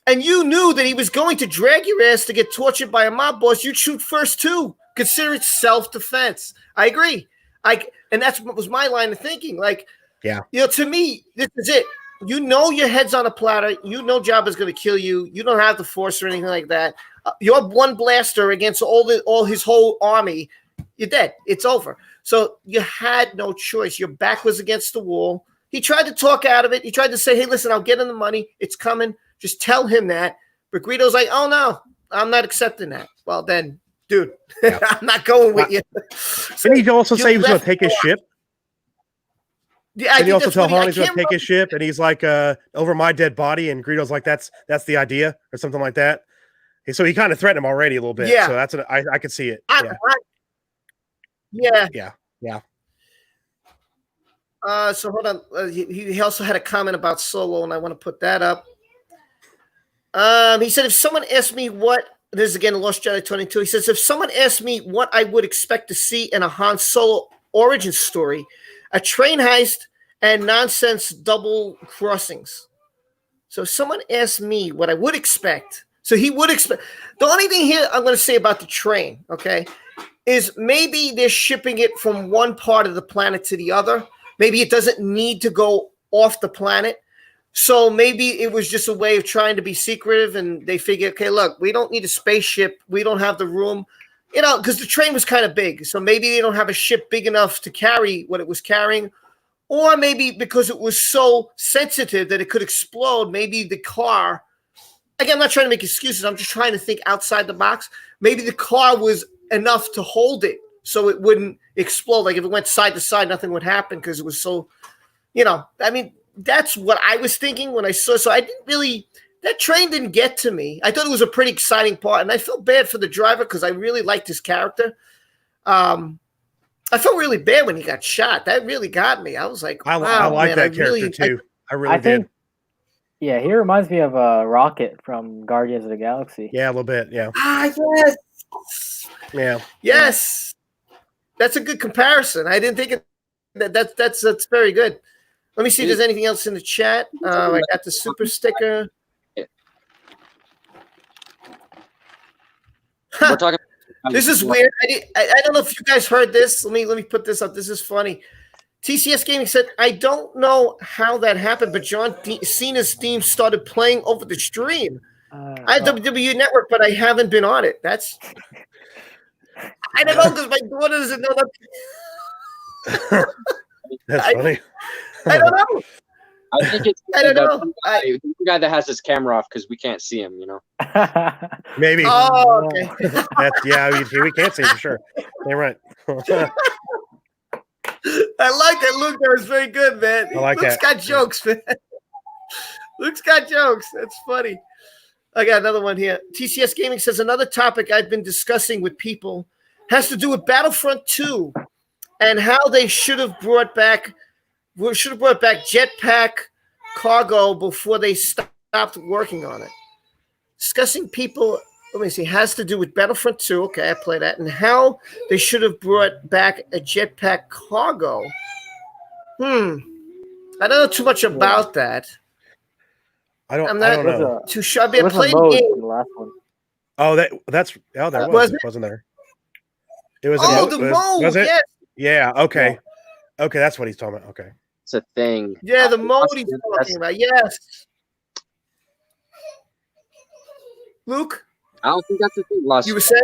and you knew that he was going to drag your ass to get tortured by a mob boss, you'd shoot first too. Consider it self-defense. I agree. And that's what was my line of thinking. To me, this is it. You know your head's on a platter. You know Jabba's going to kill you. You don't have the Force or anything like that. You're one blaster against all his whole army. You're dead. It's over. So you had no choice. Your back was against the wall. He tried to talk out of it. He tried to say, hey, listen, I'll get him the money. It's coming. Just tell him that. But Guido's like, oh, no, I'm not accepting that. Well, then, dude, I'm not going with you. Didn't he also say he was going to take his ship? Yeah, Did he also tell Han he's going to take his ship? And he's like, over my dead body. And Greedo's like, that's the idea or something like that. So he kind of threatened him already a little bit. Yeah. So I could see it. Yeah. Yeah. So hold on. He also had a comment about Solo, and I want to put that up. He said, if someone asked me what, this is again Lost Jedi 22, he says, if someone asked me what I would expect to see in a Han Solo origin story, a train heist and nonsense double crossings. So if someone asked me what I would expect, so he would expect, the only thing here I'm going to say about the train, okay, is maybe they're shipping it from one part of the planet to the other. Maybe it doesn't need to go off the planet. So maybe it was just a way of trying to be secretive, and they figure, okay, look, we don't need a spaceship. We don't have the room, because the train was kind of big. So maybe they don't have a ship big enough to carry what it was carrying. Or maybe because it was so sensitive that it could explode, maybe the car, again, I'm not trying to make excuses. I'm just trying to think outside the box. Maybe the car was enough to hold it so it wouldn't explode. Like if it went side to side, nothing would happen because it was so, that's what I was thinking when I saw. So I didn't really, that train didn't get to me. I thought it was a pretty exciting part. And I felt bad for the driver because I really liked his character. I felt really bad when he got shot. That really got me. I was like, wow, I like that character really, too. I really did. Yeah, he reminds me of Rocket from Guardians of the Galaxy. Yeah, a little bit. Yeah. Yes. Yeah. Yes. That's a good comparison. I didn't think it. That's very good. Let me see if there's anything else in the chat. I got the super sticker. We're talking. This is weird. I don't know if you guys heard this. Let me put this up. This is funny. TCS Gaming said, I don't know how that happened, but John Cena's theme started playing over the stream. I have WWE Network, but I haven't been on it. I don't know because my daughter doesn't know that. That's funny. I don't know. I think it's I don't know. The guy that has his camera off because we can't see him, Maybe. Oh, okay. We can't see for sure. You're right. I like that. Luke, that was very good, man. I like Luke's that. got jokes, man. Luke's got jokes. That's funny. I got another one here. TCS Gaming says another topic I've been discussing with people has to do with Battlefront 2 and how they should have brought back jetpack cargo before they stopped working on it. Discussing people, let me see, has to do with Battlefront 2. Okay, I play that. And how they should have brought back a jetpack cargo. I don't know too much about that. I don't I'm not know. too sure. I played the game. last one. Oh, there was. Wasn't there? It was. The mode. Was it? Yes. Yeah. Okay. Okay, that's what he's talking about. Okay. It's a thing. Yeah, the mode he's talking about. Yes. Luke? I don't think that's the thing. Lost. You were saying?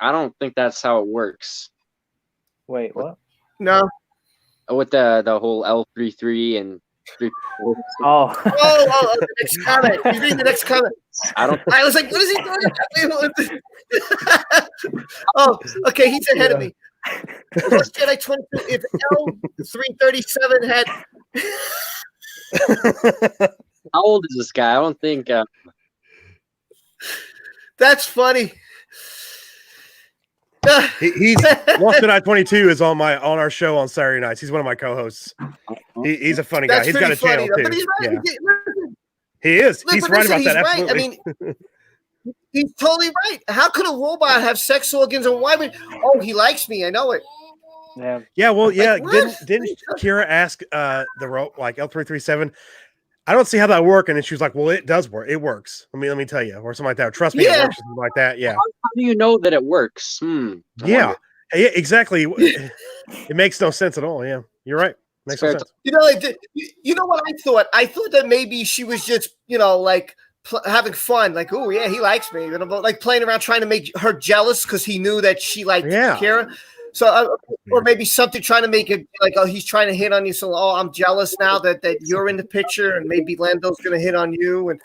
I don't think that's how it works. Wait, what? No. With the whole L33 and 3. Oh. The next comment. He's reading the next comment. I was like, what is he doing? Oh, okay, he's ahead of me. Lost Jedi 22, if L337 had... How old is this guy? I don't think... That's funny. He's Lost Jedi 22 is on our show on Saturday nights. He's one of my co-hosts. He's a funny guy. He's got a channel too. But he's right. Yeah. He is. He's right about that. Right. Absolutely. I mean, he's totally right. How could a robot have sex organs, and why would? Oh, he likes me. I know it. Yeah. Yeah. Well, yeah. Like, didn't Kira ask the L337? I don't see how that work, and then she was like, "Well, it does work. It works. Let me tell you, or something like that. Trust me, it works, something like that. Yeah. How do you know that it works? Yeah. Yeah. Exactly. It makes no sense at all. Yeah, you're right. Makes no sense. You know what I thought? I thought that maybe she was just, having fun. Like, oh yeah, he likes me. Like playing around, trying to make her jealous because he knew that she liked Kira. So, or maybe something trying to make it like, oh, he's trying to hit on you. So, oh, I'm jealous now that you're in the picture, and maybe Lando's going to hit on you. And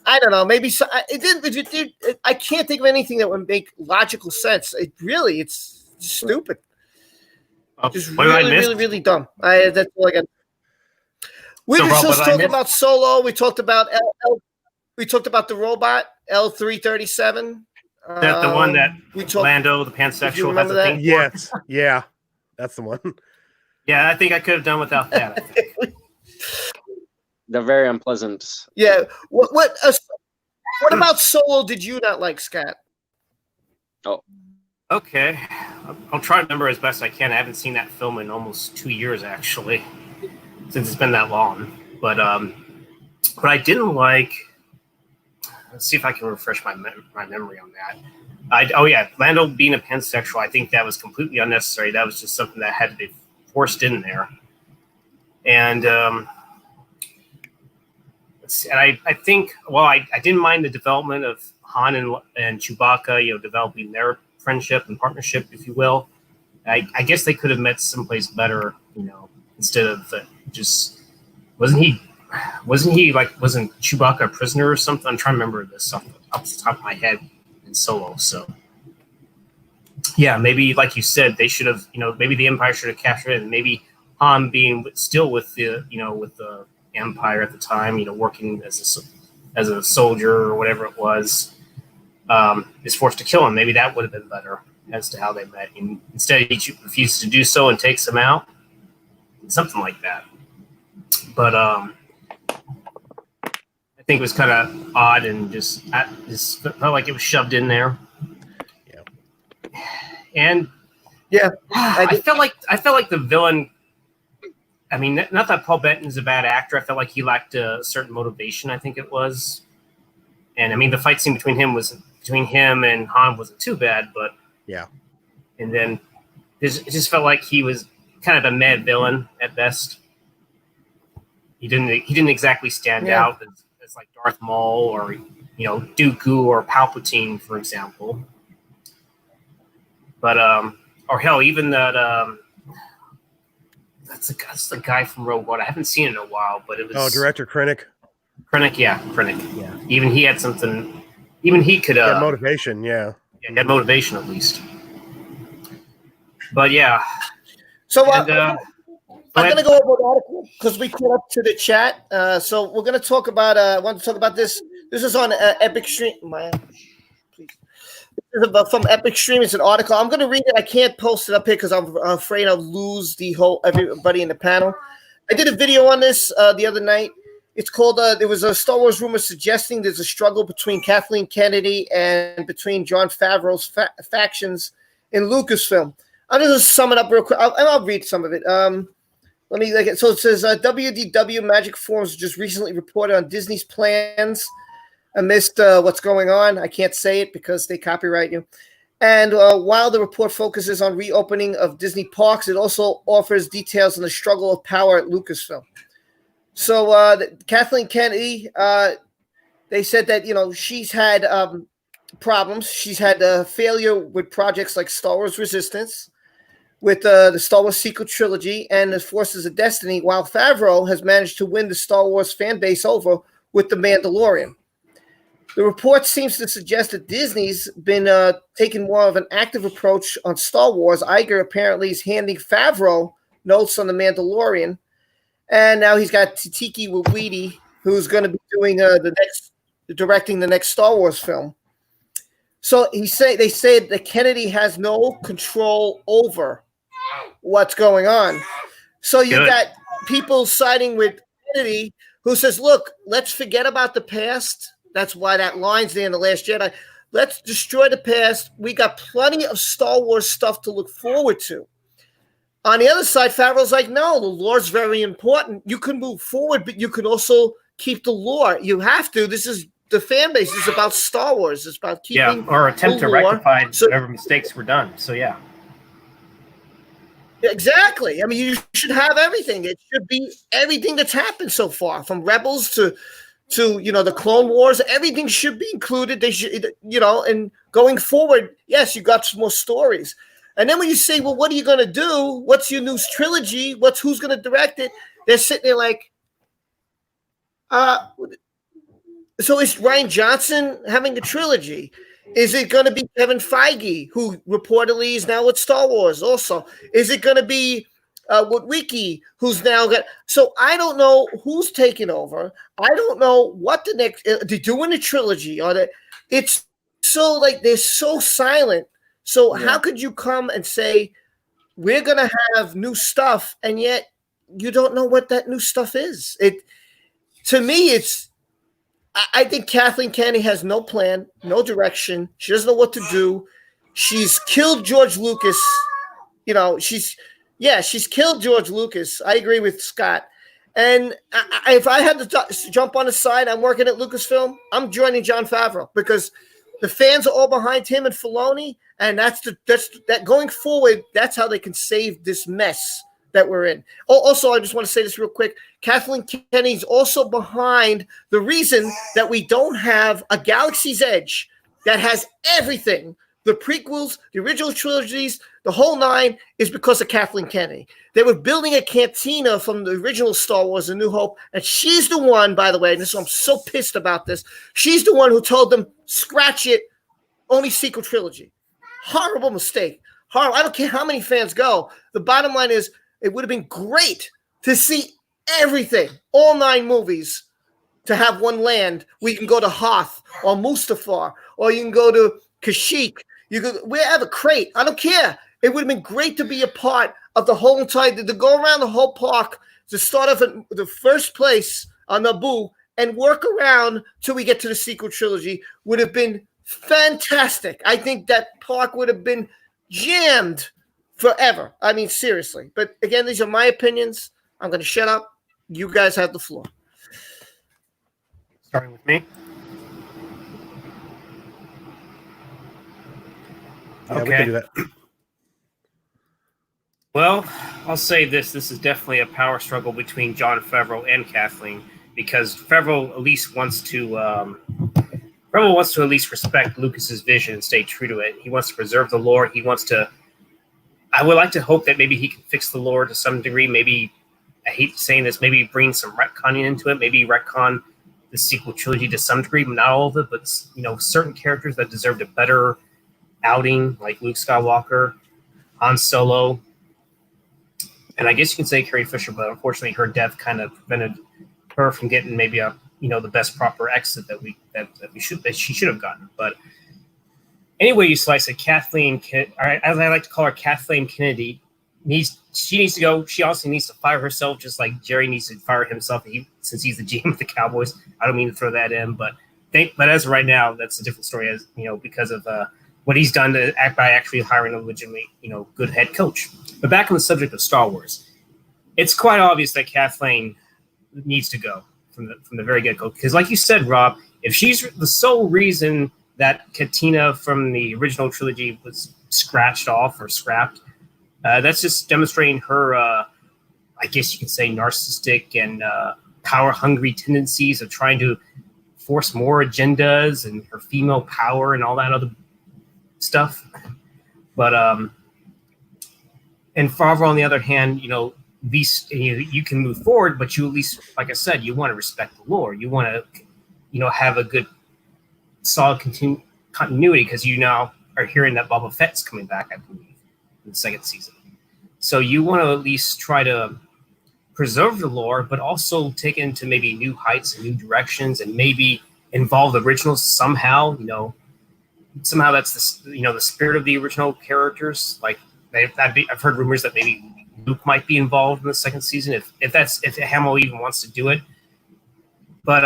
I don't know. Maybe so. I can't think of anything that would make logical sense. It's stupid. Just really dumb. That's all I got. We were just talking about Solo. We talked about we talked about the robot L337. That the one that Lando, the pansexual, has a thing for? Yes, yeah, that's the one. Yeah, I think I could have done without that. They're very unpleasant. Yeah. What about Solo? Did you not like, Scott? Oh, okay. I'll try to remember as best I can. I haven't seen that film in almost 2 years, actually, since it's been that long. But what I didn't like. Let's see if I can refresh my memory on that. Lando being a pansexual, I think that was completely unnecessary. That was just something that had to be forced in there. And I think, I didn't mind the development of Han and Chewbacca, developing their friendship and partnership, if you will. I guess they could have met someplace better, instead of just wasn't Chewbacca a prisoner or something? I'm trying to remember this off the top of my head in Solo. So, yeah, maybe like you said, they should have, maybe the Empire should have captured it, and maybe Han being still with the, with the Empire at the time, working as a soldier or whatever it was, is forced to kill him. Maybe that would have been better as to how they met. And instead, he refuses to do so and takes him out, something like that. But I think it was kind of odd and just felt like it was shoved in there. Yeah. And yeah, I felt like the villain. I mean, not that Paul Bettany's a bad actor. I felt like he lacked a certain motivation. I think it was, and I mean, the fight scene between him and Han wasn't too bad, but yeah. And then it just felt like he was kind of a mad villain at best. He didn't exactly stand out as like Darth Maul or Dooku or Palpatine, for example. But or hell, even that that's the guy from Rogue One. I haven't seen it in a while, but it was director Krennic. Krennic, yeah. Even he had something. Even he could had motivation, yeah. He had motivation at least. But yeah. So I'm going to go over an article because we caught up to the chat. So we're going to talk about. I want to talk about this. This is on Epic Stream. Please. This is from Epic Stream. It's an article. I'm going to read it. I can't post it up here because I'm afraid I'll lose everybody in the panel. I did a video on this the other night. It's called. There was a Star Wars rumor suggesting there's a struggle between Kathleen Kennedy and between Jon Favreau's factions in Lucasfilm. I'm going to sum it up real quick. I'll read some of it. Let me like it. So it says WDW Magic Forums just recently reported on Disney's plans amidst what's going on. I can't say it because they copyright you. And while the report focuses on reopening of Disney parks, it also offers details on the struggle of power at Lucasfilm. So Kathleen Kennedy, they said that she's had problems. She's had failure with projects like Star Wars Resistance, with the Star Wars sequel trilogy and the Forces of Destiny, while Favreau has managed to win the Star Wars fan base over with The Mandalorian. The report seems to suggest that Disney's been taking more of an active approach on Star Wars. Iger apparently is handing Favreau notes on The Mandalorian, and now he's got Taiki Waititi, who's going to be doing directing the next Star Wars film. So they say that Kennedy has no control over what's going on. So you got people siding with Kennedy who says, look, let's forget about the past. That's why that line's there in The Last Jedi. Let's destroy the past. We got plenty of Star Wars stuff to look forward to. On the other side, Favreau's like, no, the lore's very important. You can move forward, but you can also keep the lore. You have to. This is the fan base. It's about Star Wars. It's about keeping or attempt to rectify whatever mistakes were done. So, yeah. Exactly. I mean, you should have everything. It should be everything that's happened so far, from Rebels to the Clone Wars. Everything should be included. They should, and going forward, yes, you got some more stories. And then when you say, well, what are you going to do? What's your new trilogy? Who's going to direct it? They're sitting there like, so is Ryan Johnson having a trilogy? Is it going to be Kevin Feige, who reportedly is now with Star Wars also? Is it going to be Wiki, who's now got? So I don't know who's taking over. I don't know what the next. They're doing a trilogy, it's so like they're so silent. So how could you come and say we're going to have new stuff, and yet you don't know what that new stuff is? To me, I think Kathleen Kennedy has no plan, no direction. She doesn't know what to do. She's killed George Lucas. She's killed George Lucas. I agree with Scott. And if I had to jump on the side, I'm working at Lucasfilm, I'm joining Jon Favreau because the fans are all behind him and Filoni, and that's going forward. That's how they can save this mess that we're in. Also, I just want to say this real quick. Kathleen Kennedy's also behind the reason that we don't have a Galaxy's Edge that has everything. The prequels, the original trilogies, the whole nine is because of Kathleen Kennedy. They were building a cantina from the original Star Wars, A New Hope, and she's the one, by the way, and I'm so pissed about this, she's the one who told them, scratch it, only sequel trilogy. Horrible mistake. Horrible. I don't care how many fans go. The bottom line is, it would have been great to see everything, all 9 movies, to have one land. We can go to Hoth or Mustafar, or you can go to Kashyyyk. You can wherever, Crate. I don't care. It would have been great to be a part of the whole entire, to go around the whole park, to start off at the first place on Naboo and work around till we get to the sequel trilogy. Would have been fantastic. I think that park would have been jammed forever. I mean, seriously. But again, these are my opinions. I'm going to shut up. You guys have the floor. Starting with me. Yeah, okay. We can do that. Well, I'll say this. This is definitely a power struggle between Jon Favreau and Kathleen, because Favreau at least wants to at least respect Lucas's vision and stay true to it. He wants to preserve the lore. He wants to. I would like to hope that maybe he can fix the lore to some degree. Maybe, I hate saying this, maybe bring some retconning into it. Maybe retcon the sequel trilogy to some degree, but not all of it. But certain characters that deserved a better outing, like Luke Skywalker, Han Solo, and I guess you can say Carrie Fisher. But unfortunately, her death kind of prevented her from getting maybe the best proper exit that she should have gotten. But anyway, you slice it, Kathleen, as I like to call her, Kathleen Kennedy, she needs to go. She also needs to fire herself, just like Jerry needs to fire himself, since he's the GM of the Cowboys. I don't mean to throw that in, but as of right now, that's a different story, as because of what he's done by actually hiring a legitimate, good head coach. But back on the subject of Star Wars, it's quite obvious that Kathleen needs to go from the very get-go, because like you said, Rob, if she's the sole reason that Katina from the original trilogy was scratched off or scrapped, that's just demonstrating her, I guess you could say, narcissistic and power-hungry tendencies of trying to force more agendas and her female power and all that other stuff. But and Favreau, on the other hand, you can move forward, but you at least, like I said, you want to respect the lore. You want to, have a good, solid continuity, because you now are hearing that Boba Fett's coming back, I believe, in the second season. So you want to at least try to preserve the lore, but also take it into maybe new heights and new directions, and maybe involve the originals somehow. Somehow that's the spirit of the original characters. Like I've heard rumors that maybe Luke might be involved in the second season, if Hamill even wants to do it. But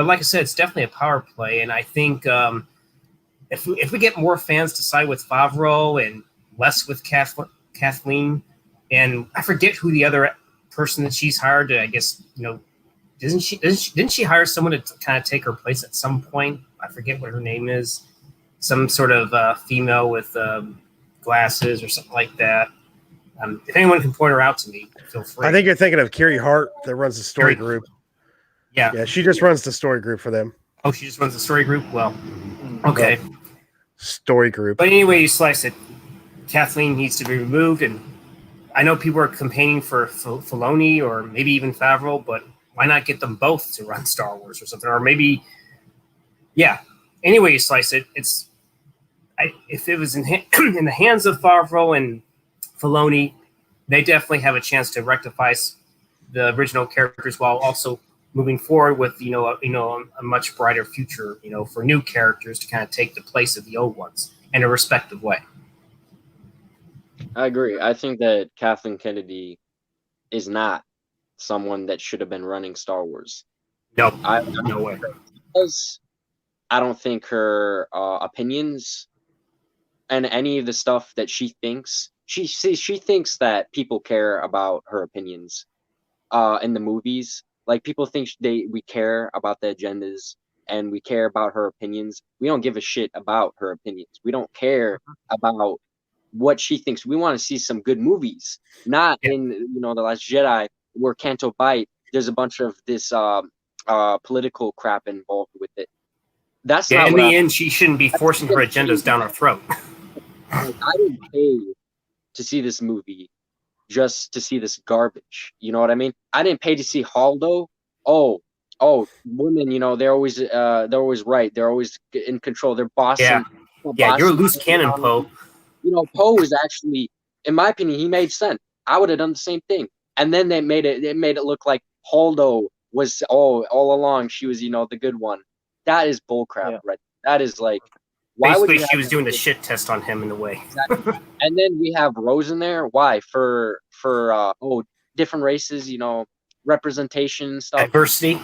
like I said, it's definitely a power play, and I think if we get more fans to side with Favreau and less with Kathleen, and I forget who the other person that she's hired. I guess didn't she hire someone to kind of take her place at some point? I forget what her name is. Some sort of female with glasses or something like that. If anyone can point her out to me, feel free. I think you're thinking of Carrie Hart that runs the story group. Yeah, she just runs the story group for them. Oh, she just runs the story group? Well, okay. Story group. But anyway, you slice it. Kathleen needs to be removed. And I know people are campaigning for Filoni or maybe even Favreau, but why not get them both to run Star Wars or something? Or maybe, yeah. Anyway you slice it, if it was in the hands of Favreau and Filoni, they definitely have a chance to rectify the original characters while also moving forward with a much brighter future, for new characters to kind of take the place of the old ones in a respective way. I agree. I think that Kathleen Kennedy is not someone that should have been running Star Wars. No, no way. Because I don't think her opinions and any of the stuff that she thinks, she thinks that people care about her opinions in the movies. Like, people think we care about the agendas and we care about her opinions. We don't give a shit about her opinions. We don't care about what she thinks. We want to see some good movies, not in The Last Jedi where Canto Bight. There's a bunch of this political crap involved with it. That's not in the end. She shouldn't be forcing her agendas down our throat. I didn't pay to see this movie just to see this garbage. You know what I mean? I didn't pay to see Haldo. Oh, women, they're always right. They're always in control. They're bossing. Yeah, you're a loose cannon, Poe. Poe was actually, in my opinion, he made sense. I would have done the same thing. And then they made it look like Haldo was all along. She was, the good one. That is bullcrap, right? That is like, why basically would she was doing the shit test on him in a way. Exactly. And then we have Rose in there. Why? For different races, representation and stuff. Diversity.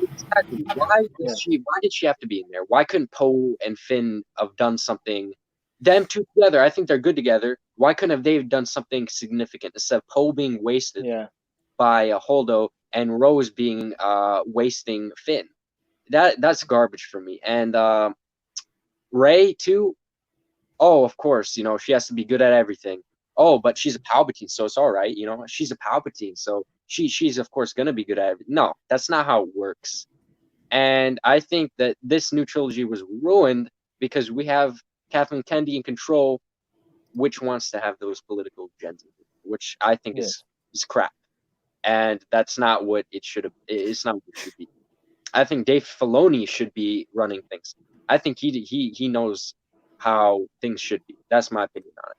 Exactly. Why did she have to be in there? Why couldn't Poe and Finn have done something? Them two together, I think they're good together. Why couldn't have they done something significant instead of Poe being wasted by Holdo and Rose being wasting Finn? That's garbage for me. And Rey too. Oh, of course, she has to be good at everything. Oh, but she's a Palpatine, so it's all right. She's a Palpatine, so she's of course gonna be good at everything. No, that's not how it works. And I think that this new trilogy was ruined because we have Kathleen Kennedy in control, which wants to have those political agendas, which I think is crap. And that's not what it should have. It's not what it should be. I think Dave Filoni should be running things. I think he knows how things should be. That's my opinion on it.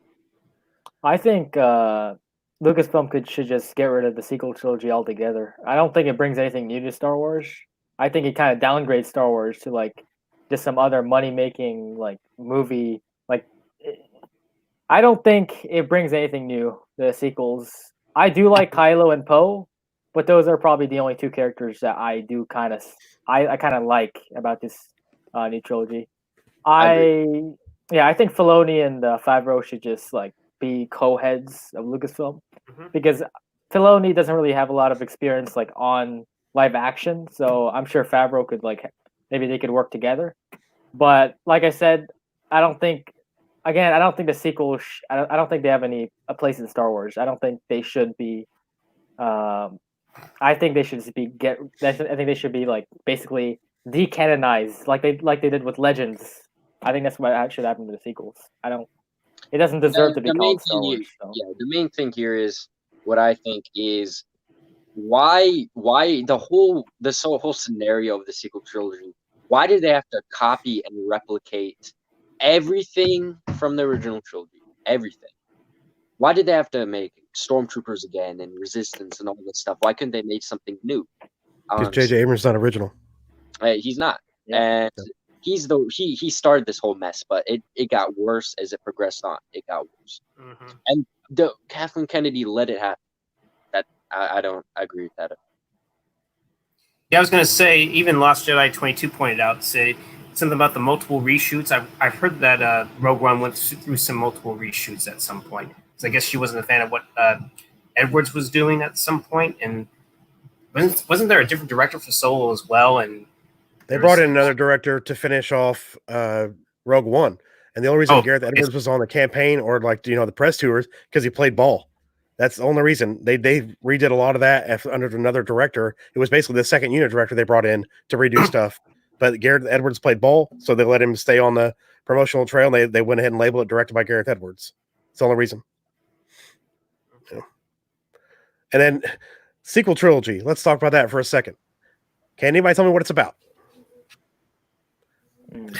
I think Lucasfilm should just get rid of the sequel trilogy altogether. I don't think it brings anything new to Star Wars. I think it kind of downgrades Star Wars to like just some other money-making like movie. Like, I don't think it brings anything new. The sequels. I do like Kylo and Poe, but those are probably the only two characters that I do kind of like about this new trilogy. I think Filoni and Favreau should just like be co-heads of Lucasfilm because Filoni doesn't really have a lot of experience like on live action, so I'm sure Favreau could maybe they could work together. But like I said, I don't think the sequel. I don't think they have a place in Star Wars. I don't think they should be. I think they should be I think they should be like basically decanonized, like they did with Legends. I think that's what should happen to the sequels. It doesn't deserve to be called Star Wars. So. Yeah, the main thing here is what I think is why this whole scenario of the sequel trilogy. Why did they have to copy and replicate everything from the original trilogy? Everything. Why did they have to make Stormtroopers again and Resistance and all that stuff? Why couldn't they make something new? Because J.J. Abrams is not original. He's not, and he started this whole mess, but it got worse as it progressed on. It got worse, and the Kathleen Kennedy let it happen. That I don't agree with that. Yeah, I was going to say, even Lost Jedi 22 pointed out, say something about the multiple reshoots. I've heard that Rogue One went through some multiple reshoots at some point. So I guess she wasn't a fan of what Edwards was doing at some point, and wasn't there a different director for Solo as well? And they brought in another director to finish off Rogue One, and the only reason Gareth Edwards was on the campaign or the press tours because he played ball. That's the only reason. They redid a lot of that under another director. It was basically the second unit director they brought in to redo stuff. But Gareth Edwards played ball, so they let him stay on the promotional trail. And they went ahead and labeled it directed by Gareth Edwards. It's the only reason. Yeah. And then sequel trilogy. Let's talk about that for a second. Can anybody tell me what it's about?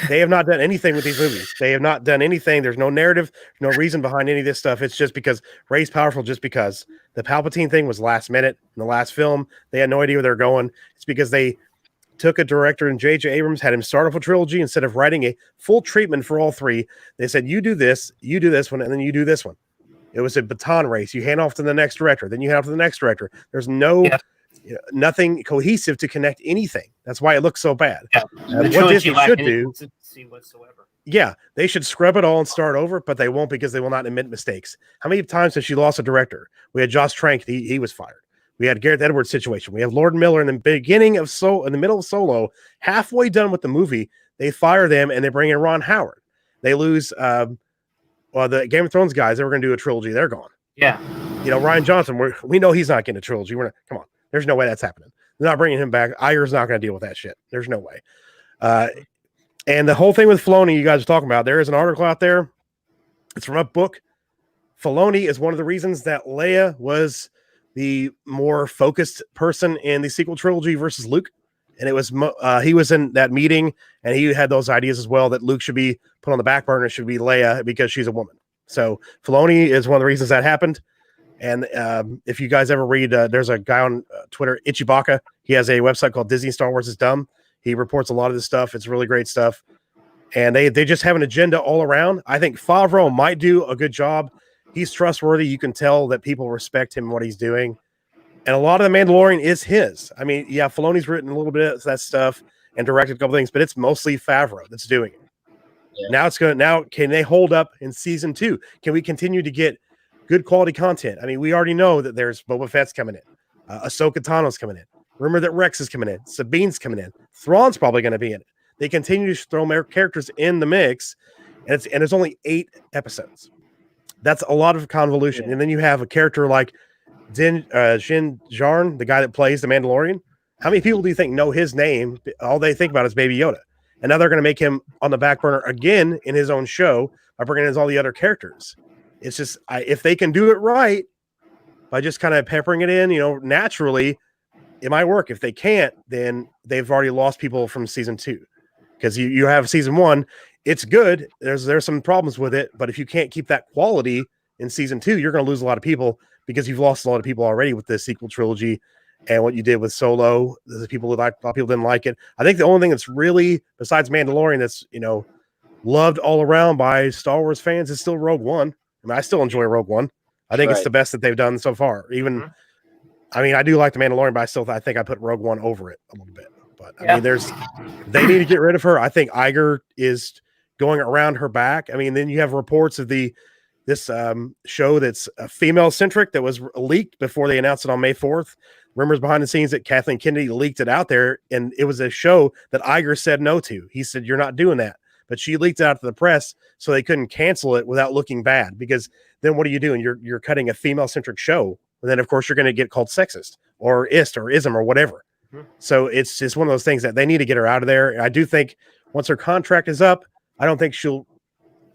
They have not done anything with these movies. They have not done anything. There's no narrative, no reason behind any of this stuff. It's just because Rey's powerful, just because the Palpatine thing was last minute in the last film. They had no idea where they're going. It's because they took a director and J.J. Abrams had him start off a trilogy instead of writing a full treatment for all three. They said, you do this one, and then you do this one. It was a baton race. You hand off to the next director, then you hand off to the next director. There's nothing cohesive to connect anything. That's why it looks so bad. Yeah. What Disney should do, whatsoever. yeah, they should scrub it all and start over, but they won't because they will not admit mistakes. How many times has she lost a director? We had Josh Trank, he was fired. We had Gareth Edwards' situation. We have Lord Miller in the beginning of in the middle of Solo, halfway done with the movie. They fire them and they bring in Ron Howard. They lose. The Game of Thrones guys, they were going to do a trilogy. They're gone. Yeah. Ryan Johnson, we know he's not getting a trilogy. Come on. There's no way that's happening. They're not bringing him back. Iger's not going to deal with that shit. There's no way. And the whole thing with Filoni you guys are talking about, there is an article out there. It's from a book. Filoni is one of the reasons that Leia was the more focused person in the sequel trilogy versus Luke. And it was he was in that meeting, and he had those ideas as well that Luke should be put on the back burner. It should be Leia because she's a woman. So Filoni is one of the reasons that happened. And if you guys ever read, there's a guy on Twitter, Ichibaka. He has a website called Disney Star Wars is Dumb. He reports a lot of this stuff. It's really great stuff. And they just have an agenda all around. I think Favreau might do a good job. He's trustworthy. You can tell that people respect him and what he's doing. And a lot of The Mandalorian is his. I mean, yeah, Filoni's written a little bit of that stuff and directed a couple things, but it's mostly Favreau that's doing it. Yeah. Now can they hold up in season 2? Can we continue to get good quality content? I mean, we already know that there's Boba Fett's coming in. Ahsoka Tano's coming in. Remember that Rex is coming in. Sabine's coming in. Thrawn's probably going to be in it. They continue to throw more characters in the mix, and it's only 8 episodes. That's a lot of convolution. Yeah. And then you have a character like Din Djarin, the guy that plays the Mandalorian. How many people do you think know his name? All they think about is Baby Yoda. And now they're going to make him on the back burner again in his own show by bringing in all the other characters. It's just, if they can do it right by just kind of peppering it in, naturally, it might work. If they can't, then they've already lost people from season 2. Because you have season 1, it's good. There's some problems with it, but if you can't keep that quality in season 2, you're going to lose a lot of people because you've lost a lot of people already with this sequel trilogy and what you did with Solo. The people a lot of people didn't like it. I think the only thing that's really, besides Mandalorian, that's loved all around by Star Wars fans is still Rogue One. I mean, I still enjoy Rogue One. I think it's the best that they've done so far. Even, I mean, I do like the Mandalorian, but I think I put Rogue One over it a little bit. But I mean, they need to get rid of her. I think Iger is going around her back. I mean, then you have reports of this show that's female centric that was leaked before they announced it on May 4th. Rumors behind the scenes that Kathleen Kennedy leaked it out there, and it was a show that Iger said no to. He said, "You're not doing that." But she leaked it out to the press so they couldn't cancel it without looking bad, because then what are you doing? You're cutting a female-centric show, and then, of course, you're going to get called sexist or ist or ism or whatever. Mm-hmm. So it's just one of those things that they need to get her out of there. And I do think once her contract is up, I don't think she'll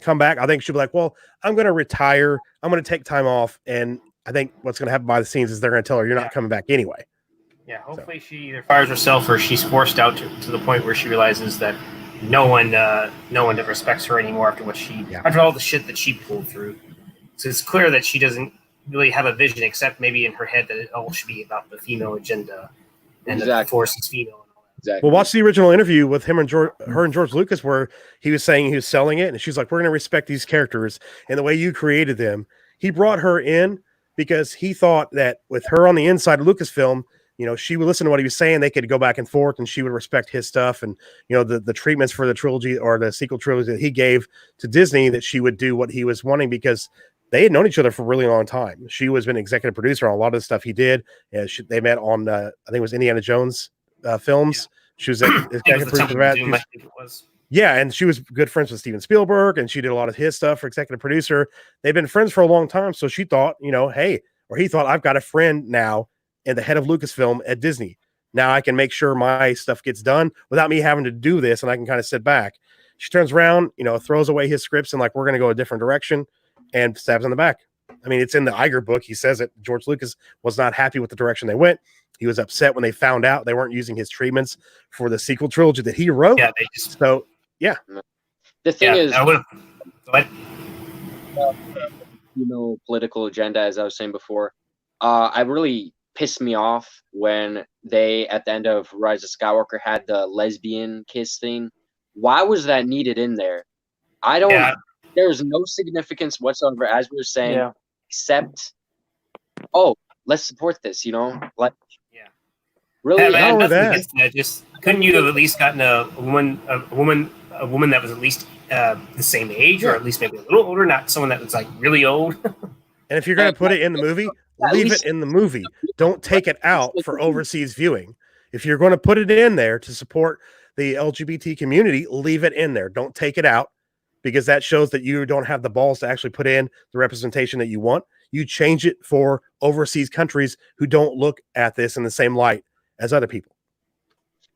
come back. I think she'll be like, well, I'm going to retire. I'm going to take time off. And I think what's going to happen behind the scenes is they're going to tell her you're not coming back anyway. Yeah, hopefully she either fires herself or she's forced out to the point where she realizes that no one respects her anymore after all the shit that she pulled through. So it's clear that she doesn't really have a vision, except maybe in her head that it all should be about the female agenda and the Force is female. And all that. Exactly. Well, watch the original interview with him and her and George Lucas, where he was saying he was selling it, and she's like, "We're going to respect these characters and the way you created them." He brought her in because he thought that with her on the inside of Lucasfilm, she would listen to what he was saying. They could go back and forth, and she would respect his stuff. And, the treatments for the trilogy or the sequel trilogy that he gave to Disney, that she would do what he was wanting, because they had known each other for a really long time. She was been executive producer on a lot of the stuff he did. And they met on, I think it was Indiana Jones films. Yeah. She was executive producer of that. I think it was. Yeah, and she was good friends with Steven Spielberg, and she did a lot of his stuff for executive producer. They've been friends for a long time, so she thought, he thought, I've got a friend now and the head of Lucasfilm at Disney. Now I can make sure my stuff gets done without me having to do this, and I can kind of sit back. She turns around, throws away his scripts and we're going to go a different direction. and stabs in the back. I mean, it's in the Iger book. He says it. George Lucas was not happy with the direction they went. He was upset when they found out they weren't using his treatments for the sequel trilogy that he wrote. Yeah, they just. So, yeah. The thing is, but political agenda, as I was saying before, I really pissed me off when they, at the end of Rise of Skywalker, had the lesbian kiss thing. Why was that needed in there? I don't. Yeah. There's no significance whatsoever, as we were saying, except, let's support this. Like, really. Just couldn't you have at least gotten a woman that was at least the same age, or at least maybe a little older, not someone that was like really old. And if you're going to put it in the movie, leave it in the movie. Don't take it out for overseas viewing. If you're going to put it in there to support the LGBT community, leave it in there. Don't take it out, because that shows that you don't have the balls to actually put in the representation that you want. You change it for overseas countries who don't look at this in the same light as other people.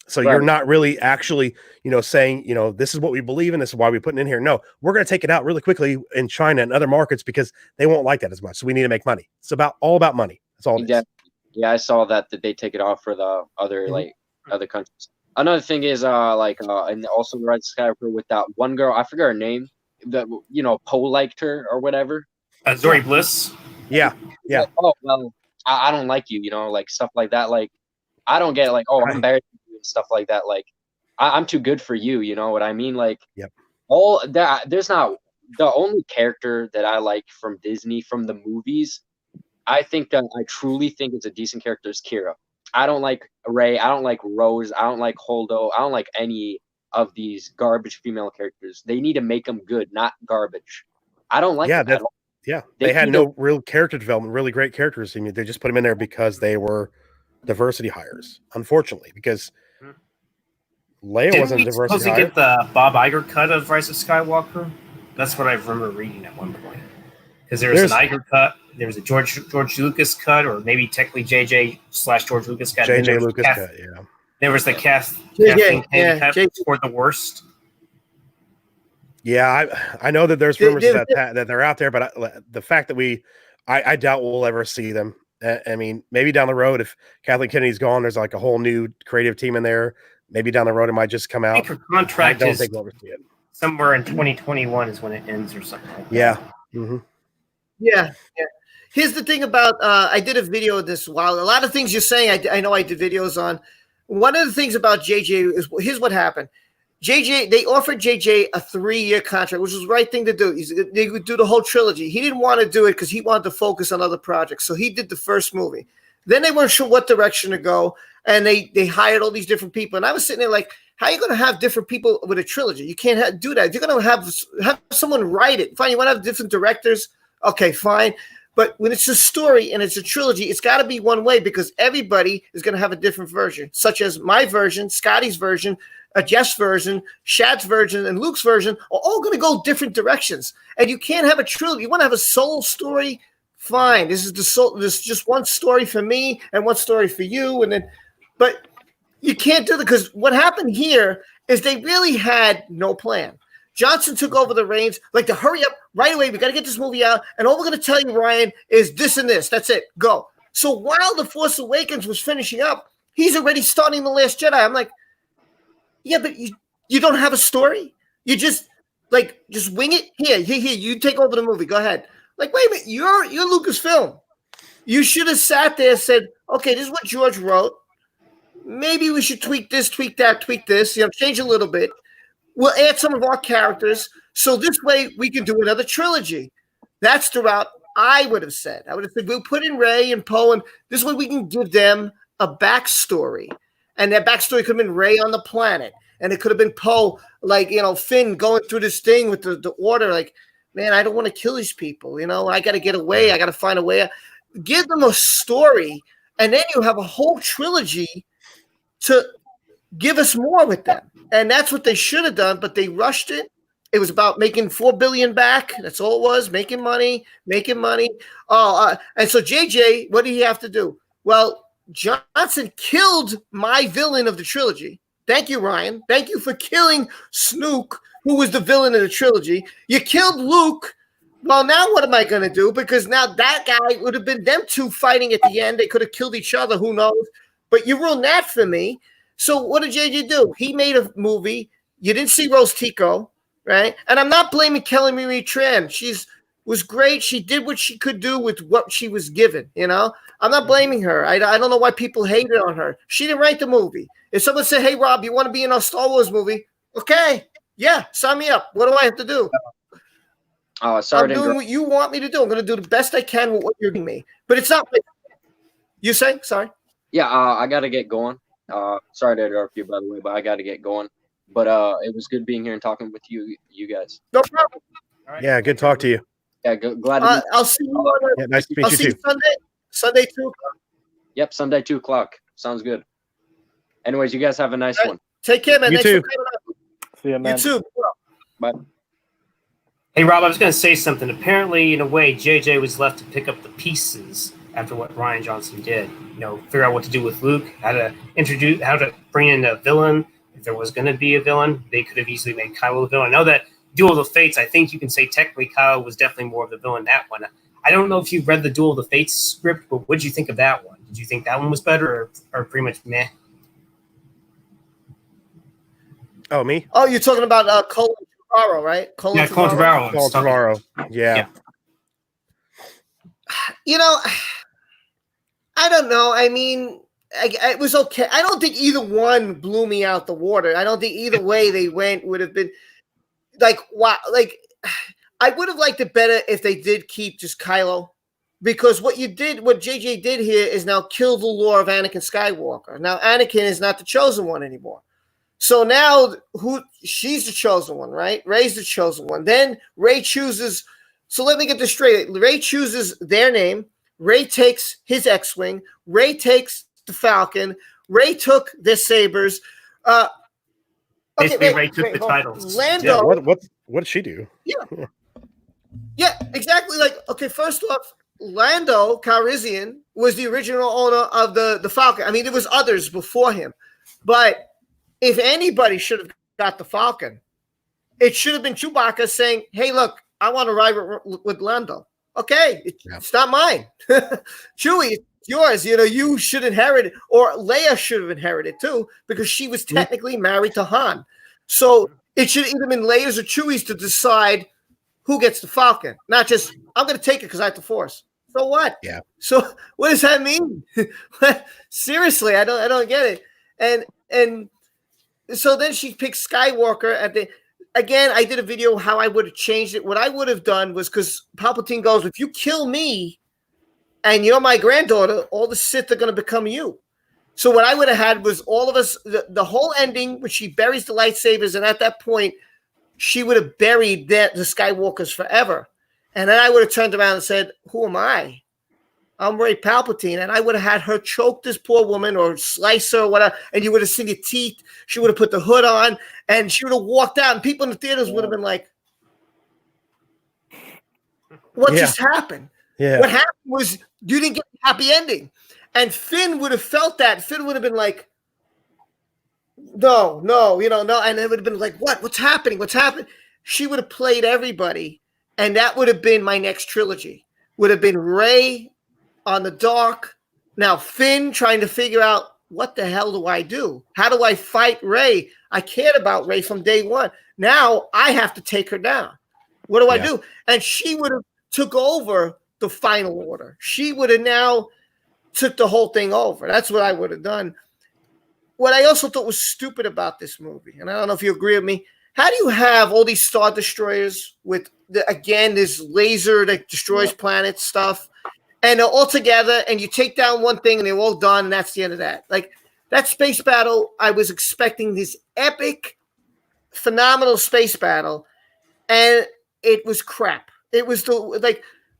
So you're not really actually, saying, this is what we believe in. This is why we put it in here. No, we're going to take it out really quickly in China and other markets because they won't like that as much. So we need to make money. It's all about money. That's all it is. Yeah, I saw that they take it off for the other other countries. Another thing is and also the Rise of Skywalker with that one girl, I forget her name, that Poe liked her or whatever. Zori Bliss. Yeah. Like, oh well, I don't like you, like stuff like that. Like I don't get I'm embarrassed and stuff like that. Like I'm too good for you, you know what I mean? Like all that. There's not the only character that I like from Disney from the movies. I truly think it's a decent character is Kira. I don't like Rey. I don't like Rose. I don't like Holdo. I don't like any of these garbage female characters. They need to make them good, not garbage. I don't like that. Yeah, they had no real character development, really great characters. I mean, they just put them in there because they were diversity hires, unfortunately, because Leia wasn't a diversity hire. Get the Bob Iger cut of Rise of Skywalker? That's what I remember reading at one point. Because there was an Iger cut, there was a George Lucas cut, or maybe technically JJ/George Lucas cut. JJ Lucas cut, yeah. There was the Kathleen cut for the worst. Yeah, I know that there's rumors that they're out there, but the fact that I doubt we'll ever see them. I mean, maybe down the road, if Kathleen Kennedy's gone, there's like a whole new creative team in there. Maybe down the road it might just come out. Her contract is somewhere in 2021 is when it ends or something like that. Yeah. Mm-hmm. Yeah. Here's the thing about I did a video of this while. A lot of things you're saying, I know I did videos on. One of the things about JJ is here's what happened. They offered JJ a 3-year contract, which was the right thing to do. They would do the whole trilogy. He didn't want to do it because he wanted to focus on other projects. So he did the first movie. Then they weren't sure what direction to go, and they hired all these different people. And I was sitting there like, how are you going to have different people with a trilogy? You can't do that. You're going to have someone write it. Fine, you want to have different directors? Okay, fine. But when it's a story and it's a trilogy, it's got to be one way because everybody is going to have a different version, such as my version, Scotty's version, Jeff's version, Shad's version, and Luke's version are all going to go different directions. And you can't have a trilogy. You want to have a solo story? Fine. This is there's just one story for me and one story for you. But you can't do that because what happened here is they really had no plan. Johnson took over the reins, like to hurry up right away. We got to get this movie out. And all we're going to tell you, Ryan, is this and this. That's it. Go. So while The Force Awakens was finishing up, he's already starting The Last Jedi. I'm like, yeah, but you don't have a story. You just wing it. Here, you take over the movie. Go ahead. Like, wait a minute, you're Lucasfilm. You should have sat there and said, okay, this is what George wrote. Maybe we should tweak this, tweak that, tweak this, change a little bit. We'll add some of our characters. So this way we can do another trilogy. That's the route I would have said. I would have said, we'll put in Rey and Poe, and this way we can give them a backstory. And that backstory could have been Rey on the planet. And it could have been Poe, Finn going through this thing with the order. Like, man, I don't want to kill these people. I got to get away. I got to find a way. Give them a story. And then you have a whole trilogy to give us more with them. And that's what they should have done. But they rushed it. It was about making $4 billion back. That's all it was. Making money. And so JJ, what did he have to do? Well, Johnson killed my villain of the trilogy. Thank you, Ryan. Thank you for killing Snoke, who was the villain of the trilogy. You killed Luke, Well, now what am I going to do? Because now that guy would have been them two fighting at the end. They could have killed each other. Who knows? But you ruined that for me. So what did JJ do? He made a movie. You didn't see Rose Tico, right? And I'm not blaming Kelly Marie Tran. She's was great. She did what she could do with what she was given. You know, I'm not blaming her. I don't know why people hated on her. She didn't write the movie. If someone said, "Hey, Rob, you want to be in our Star Wars movie?" Okay, yeah, sign me up. What do I have to do? Sorry I'm doing what you want me to do. I'm going to do the best I can with what you're giving me. But it's not. You say? Sorry. Yeah, I got to get going. Sorry to interrupt you, by the way, but I got to get going. But it was good being here and talking with you guys. No problem. Yeah, good talk to you. Yeah, glad to I'll see you on Yeah, nice to meet I'll you see too. you Sunday 2:00. Yep, Sunday 2:00. Sounds good. Anyways, you guys have a nice one. Take care, man. You Thanks too. for coming on. See you, man. You too. Bye. Hey, Rob, I was going to say something. Apparently, in a way, JJ was left to pick up the pieces after what Rian Johnson did. You know, figure out what to do with Luke, how to bring in a villain. If there was going to be a villain, they could have easily made Kylo the villain. I know that Duel of the Fates, I think you can say technically Kylo was definitely more of the villain in that one. I don't know if you read the Duel of the Fates script, but what did you think of that one? Did you think that one was better or pretty much meh? Oh, me? Oh, you're talking about Colin Trevorrow, right? Colin Trevorrow. Call tomorrow. Yeah. You know, I don't know. I mean, it was okay. I don't think either one blew me out the water. I don't think either way they went would have been like, wow. Like, I would have liked it better if they did keep just Kylo, because what JJ did here is now kill the lore of Anakin Skywalker. Now Anakin is not the chosen one anymore. So now she's the chosen one, right? Rey's the chosen one. Then Rey chooses. So let me get this straight. Rey chooses their name. Rey takes his X-Wing. Rey takes the Falcon. Rey took their sabers. Basically, Rey took the titles. Lando. Yeah, what did she do? Yeah, exactly. Like, okay, first off, Lando Calrissian was the original owner of the Falcon. I mean, there was others before him, but if anybody should have got the Falcon, it should have been Chewbacca saying, "Hey, look, I want to ride with Lando." Okay, it's not mine. Chewie, it's yours. You know, you should inherit it, or Leia should have inherited too, because she was technically married to Han. So it should have either been Leia's or Chewie's to decide who gets the Falcon, not just I'm going to take it because I have the Force. So what? Yeah. So what does that mean? Seriously, I don't get it. And so then she picked Skywalker at the. Again, I did a video how I would have changed it. What I would have done was, because Palpatine goes, if you kill me and you're my granddaughter, all the Sith are going to become you. So what I would have had was all of us, the whole ending when she buries the lightsabers, and at that point, she would have buried the Skywalkers forever. And then I would have turned around and said, who am I? I'm Rey Palpatine. And I would have had her choke this poor woman or slice her or whatever, and you would have seen the teeth. She would have put the hood on, and she would have walked out, and people in the theaters would have been like, what just happened? Yeah. What happened was you didn't get a happy ending. And Finn would have felt that. Finn would have been like, no. And it would have been like, what's happening? What's happening? She would have played everybody. And that would have been my next trilogy. Would have been Rey on the dark. Now Finn trying to figure out, what the hell do I do? How do I fight Rey? I cared about Rey from day one. Now I have to take her down. What do I do? And she would have took over the final order. She would have now took the whole thing over. That's what I would have done. What I also thought was stupid about this movie, and I don't know if you agree with me, how do you have all these Star Destroyers with, this laser that destroys planets stuff, and they're all together, and you take down one thing, and they're all done, and that's the end of that. Like, that space battle, I was expecting this epic, phenomenal space battle, and it was crap. It was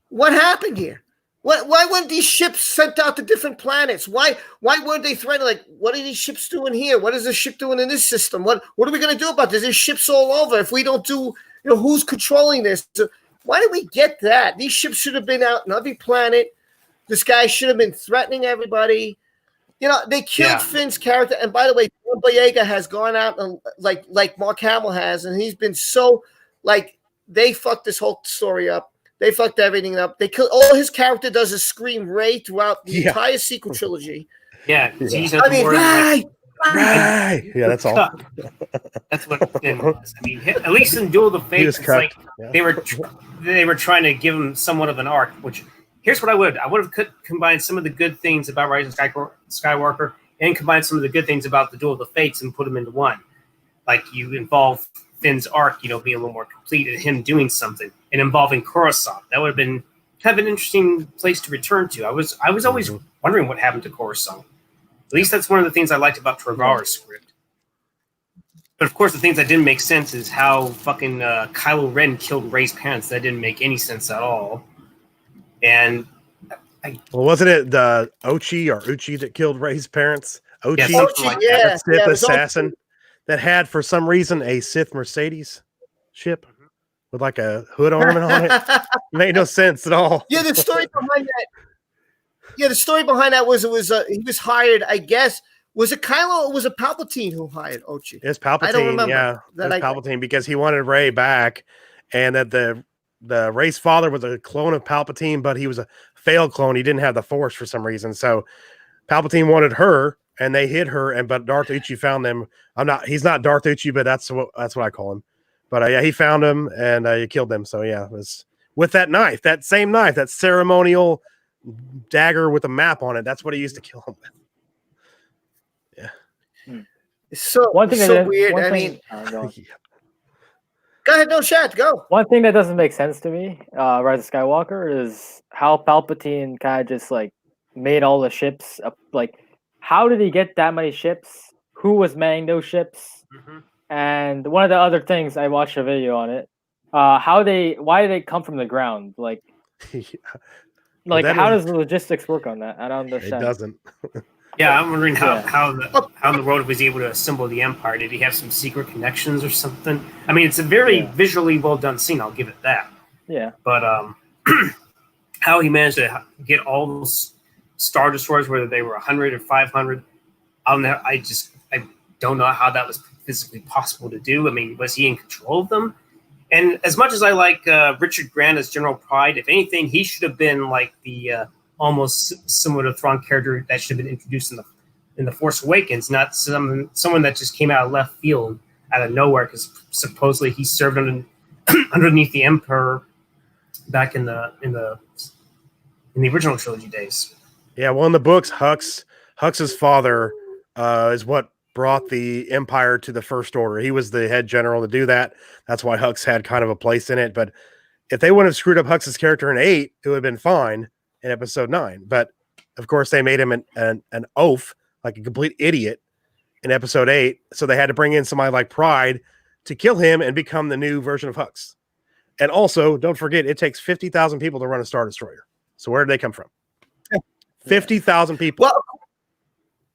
what happened here? Why weren't these ships sent out to different planets? Why weren't they threatened? Like, what are these ships doing here? What is this ship doing in this system? What are we going to do about this? There's ships all over. If we don't do, who's controlling this? Why did we get that? These ships should have been out on every planet. This guy should have been threatening everybody. They killed Finn's character. And by the way, John Boyega has gone out and like Mark Hamill has, and he's been so, they fucked this whole story up. They fucked everything up. They killed all his character does is scream Ray throughout the Yeah. entire sequel trilogy. Yeah, Yeah. he's I mean, Ray. Right. Yeah, that's all. That's what Finn was. I mean, at least in Duel of the He was Fates, it's cut. like Yeah. they were trying to give him somewhat of an arc. Which here's what I would have combined some of the good things about Rise of Skywalker and combined some of the good things about the Duel of the Fates and put them into one. Like you involve Finn's arc, being a little more complete and him doing something, and involving Coruscant. That would have been kind of an interesting place to return to. I was always wondering what happened to Coruscant. At least that's one of the things I liked about Trevorrow's script. But of course, the things that didn't make sense is how fucking Kylo Ren killed Rey's parents. That didn't make any sense at all. And Well, wasn't it the Uchi that killed Rey's parents? Ochi, Yeah, something like that Sith it was assassin that had, for some reason, a Sith Mercedes ship with like a hood ornament on it. Made no sense at all. Yeah, the story behind that. Yeah, the story behind that was he was hired. I guess was it Kylo or was it Palpatine who hired Ochi? It's Palpatine. I don't remember. Yeah, That it's Palpatine because he wanted Rey back, and that the Rey's father was a clone of Palpatine, but he was a failed clone. He didn't have the Force for some reason, so Palpatine wanted her, and they hid her. But Darth Uchi found them. He's not Darth Uchi, but that's what I call him. But yeah, he found him and he killed them. So yeah, it was with that knife, that same knife, that ceremonial dagger with a map on it. That's what he used to kill him with. Yeah. So One thing so that weird. one I thing- mean, go. go ahead, no chat, go. One thing that doesn't make sense to me, Rise of Skywalker, is how Palpatine kind of just like made all the ships. Like, how did he get that many ships? Who was manning those ships? Mhm. And one of the other things, I watched a video on it. Why do they come from the ground? Like that how is- does the logistics work on that? I don't It understand. doesn't. yeah, I'm wondering Yeah. how the road was able to assemble the Empire. Did he have some secret connections or something? I mean, it's a very visually well done scene. I'll give it that. Yeah. But how he managed to get all those Star Destroyers, whether they were 100 or 500, I don't know how that was physically possible to do. I mean, was he in control of them? And as much as I like Richard Grant as General Pride, if anything, he should have been like the almost similar to Thrawn character that should have been introduced in the Force Awakens, not someone that just came out of left field, out of nowhere, because supposedly he served underneath the Emperor back in the original trilogy days. Yeah, well, in the books, Hux's father is what brought the Empire to the First Order. He was the head general to do that. That's why Hux had kind of a place in it. But if they wouldn't have screwed up Hux's character in 8, it would have been fine in Episode 9. But of course, they made him an oaf, like a complete idiot, in Episode 8. So they had to bring in somebody like Pride to kill him and become the new version of Hux. And also, don't forget, it takes 50,000 people to run a Star Destroyer. So where did they come from? 50,000 people. Well,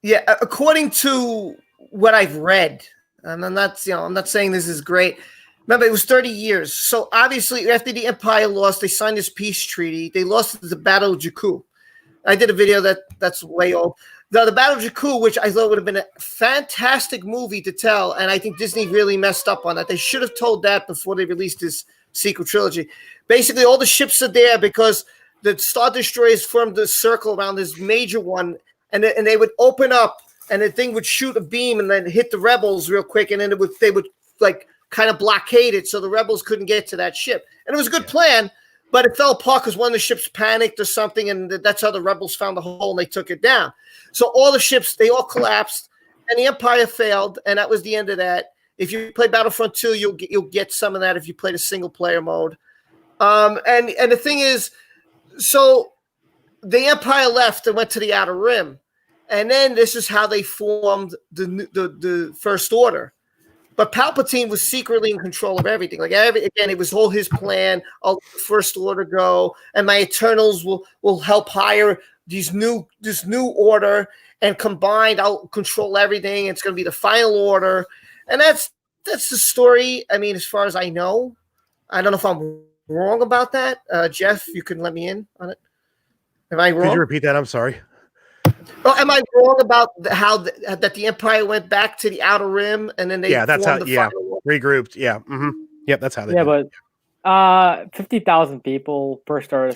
yeah, according to what I've read, and I'm not saying this is great. Remember, it was 30 years. So obviously, after the Empire lost, they signed this peace treaty. They lost the Battle of Jakku. I did a video that's way old. The Battle of Jakku, which I thought would have been a fantastic movie to tell, and I think Disney really messed up on that. They should have told that before they released this sequel trilogy. Basically, all the ships are there because the Star Destroyers formed a circle around this major one, and they would open up, and the thing would shoot a beam and then hit the rebels real quick, and then they would like kind of blockade it so the rebels couldn't get to that ship. And it was a good plan, but it fell apart because one of the ships panicked or something, and that's how the rebels found the hole and they took it down. So all the ships, they all collapsed, and the Empire failed, and that was the end of that. If you play Battlefront 2, you'll get some of that if you play the single player mode. And the thing is, so the Empire left and went to the Outer Rim, and then this is how they formed the First Order. But Palpatine was secretly in control of everything. Again, it was all his plan. I'll let the First Order go, and my Eternals will help hire this new order, and combined, I'll control everything. It's going to be the final order, and that's the story. I mean, as far as I know, I don't know if I'm wrong about that. Jeff, you can let me in on it. Am I wrong? Could you repeat that? I'm sorry. Oh, am I wrong about how that the Empire went back to the Outer Rim and then they that's how. formed the Yeah, final order? regrouped. Yeah. Mm-hmm. Yep, that's how they. Yeah, did it. 50,000 people per Star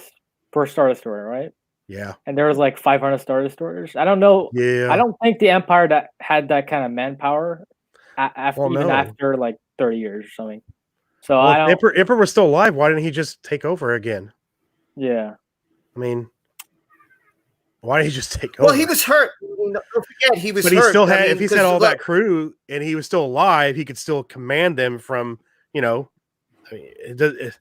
Destroyer, right? Yeah. And there was like 500 Star Destroyers. I don't know. Yeah. I don't think the Empire that had that kind of manpower after Well, no. after like 30 years or something. So Well, I if don't. Emperor was still alive, why didn't he just take over again? Yeah. I mean, why didn't he just take Well, over? he was hurt. Don't forget, he was But hurt. he still had, I mean, if he's had because, all look, that crew and he was still alive, he could still command them from, I mean,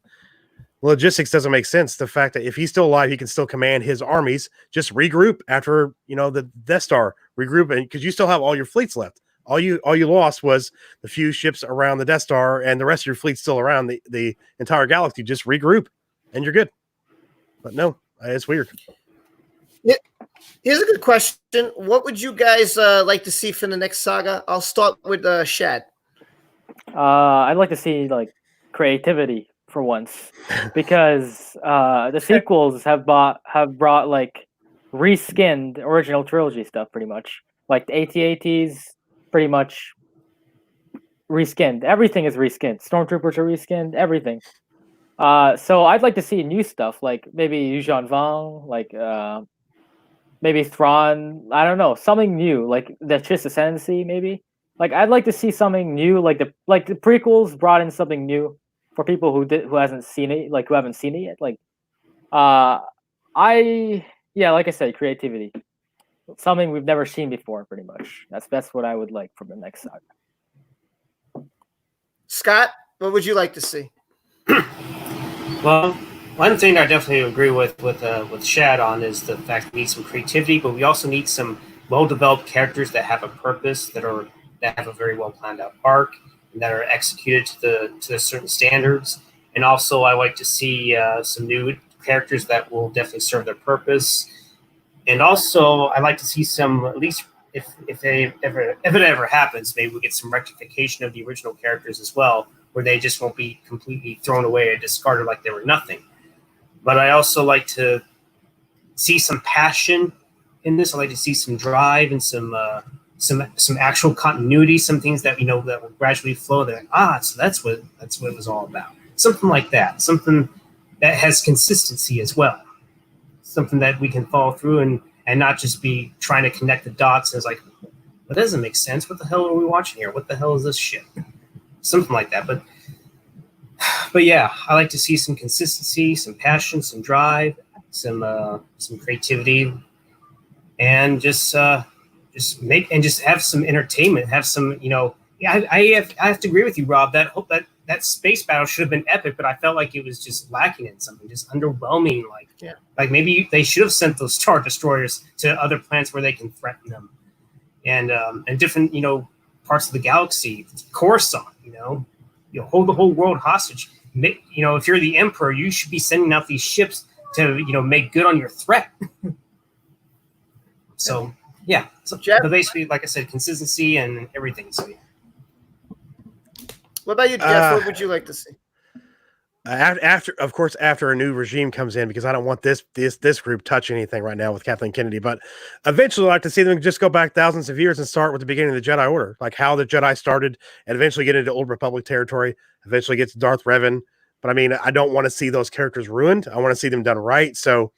logistics doesn't make sense. The fact that if he's still alive, he can still command his armies, just regroup after, the Death Star, regroup, and because you still have all your fleets left. All you lost was the few ships around the Death Star, and the rest of your fleet's still around the entire galaxy. Just regroup, and you're good. But no, it's weird. here's a good question. What would you guys like to see from the next saga? I'll start with Shad. I'd like to see like creativity for once, because the sequels have brought like reskinned original trilogy stuff pretty much. Like the AT-ATs, pretty much reskinned. Everything is reskinned. Stormtroopers are reskinned. Everything. So I'd like to see new stuff, like maybe Yuuzhan Vong, like maybe Thrawn. I don't know, something new, like the Chiss Ascendancy, maybe. Like I'd like to see something new, like the prequels brought in something new for people who haven't seen it, like who haven't seen it yet. Like, like I said, creativity, something we've never seen before. Pretty much, that's what I would like from the next saga. Scott, what would you like to see? Well, one thing I definitely agree with Shad on is the fact that we need some creativity, but we also need some well-developed characters that have a purpose, that have a very well planned out arc, and that are executed to the certain standards. And also, I like to see some new characters that will definitely serve their purpose. And also, I like to see some, at least if it ever happens, maybe we get some rectification of the original characters as well, where they just won't be completely thrown away or discarded like they were nothing. But I also like to see some passion in this. I like to see some drive and some actual continuity, some things that that will gradually flow. They're like, so that's what it was all about. Something like that. Something that has consistency as well. Something that we can follow through and not just be trying to connect the dots. And it's like, well, that doesn't make sense. What the hell are we watching here? What the hell is this shit? Something like that. But yeah, I like to see some consistency, some passion, some drive, some creativity, and just make and just have some entertainment. Have some, I have to agree with you, Rob. That space battle should have been epic, but I felt like it was just lacking in something, just underwhelming. Like maybe they should have sent those Star Destroyers to other planets where they can threaten them, and different parts of the galaxy. Coruscant, hold the whole world hostage. If you're the Emperor, you should be sending out these ships to make good on your threat. So yeah, so basically, like I said, consistency and everything. So yeah. What about you, Jeff? What would you like to see? After a new regime comes in, because I don't want this group touch anything right now with Kathleen Kennedy, but eventually I'd like to see them just go back thousands of years and start with the beginning of the Jedi Order, like how the Jedi started, and eventually get into Old Republic territory, eventually get to Darth Revan. But I mean, I don't want to see those characters ruined. I want to see them done right. So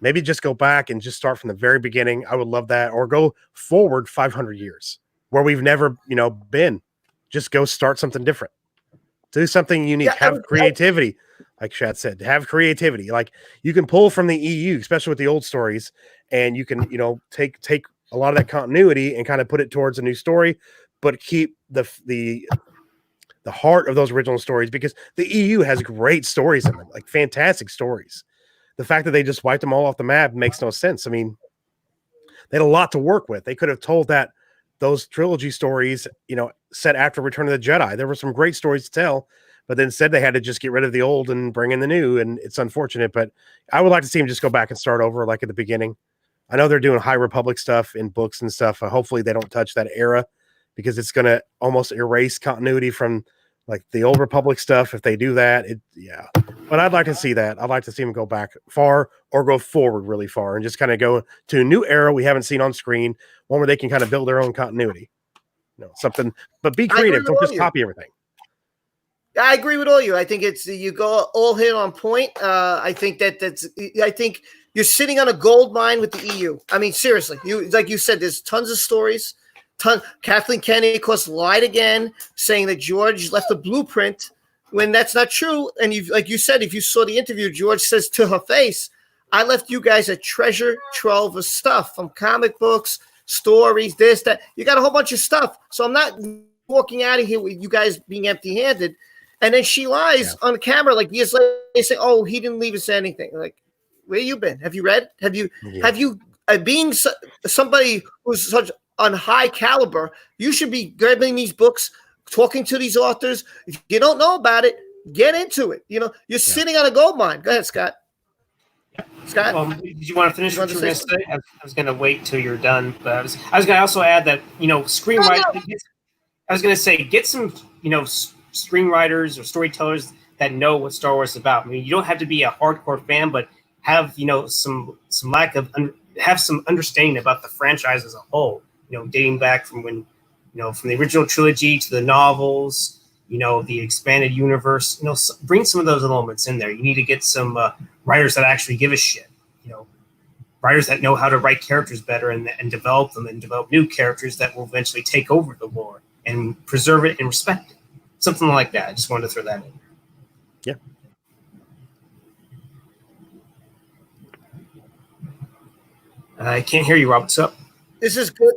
maybe just go back and just start from the very beginning. I would love that. Or go forward 500 years where we've never, been. Just go start something different. Do something unique. Yeah, have creativity, like Shad said. Have creativity. Like you can pull from the EU, especially with the old stories, and you can, take a lot of that continuity and kind of put it towards a new story, but keep the heart of those original stories, because the EU has great stories in them, like fantastic stories. The fact that they just wiped them all off the map makes no sense. I mean, they had a lot to work with. They could have told those trilogy stories, set after Return of the Jedi. There were some great stories to tell, but then instead they had to just get rid of the old and bring in the new, and it's unfortunate. But I would like to see them just go back and start over like at the beginning. I know they're doing High Republic stuff in books and stuff. Hopefully they don't touch that era, because it's going to almost erase continuity from like the Old Republic stuff. If they do that, but I'd like to see that. I'd like to see them go back far or go forward really far and just kind of go to a new era we haven't seen on screen, one where they can kind of build their own continuity. Something, but be creative. Don't just copy everything. I agree with all you. I think it's you go all hit on point. I think I think you're sitting on a gold mine with the EU. I mean, seriously, like you said, there's tons of stories. Kathleen Kennedy, of course, lied again, saying that George left a blueprint when that's not true. And like you said, if you saw the interview, George says to her face, "I left you guys a treasure trove of stuff from comic books, stories, this, that. You got a whole bunch of stuff. So I'm not walking out of here with you guys being empty-handed." And then she lies on camera like years later. They say, "Oh, he didn't leave us anything." Like, where you been? Have you read? Have you being somebody who's such on high caliber? You should be grabbing these books, talking to these authors. If you don't know about it, get into it. You know, you're sitting on a gold mine. Go ahead, Scott. Scott, did you want to finish what you were going to say? I was going to wait till you're done, but I was going to also add that screenwriting. I was going to say get some screenwriters or storytellers that know what Star Wars is about. I mean, you don't have to be a hardcore fan, but have some have some understanding about the franchise as a whole. Dating back from when from the original trilogy to the novels. The expanded universe. Bring some of those elements in there. You need to get some writers that actually give a shit. Writers that know how to write characters better and develop them and develop new characters that will eventually take over the lore and preserve it and respect it. Something like that. I just wanted to throw that in. Yeah. I can't hear you, Rob. What's up? This is good.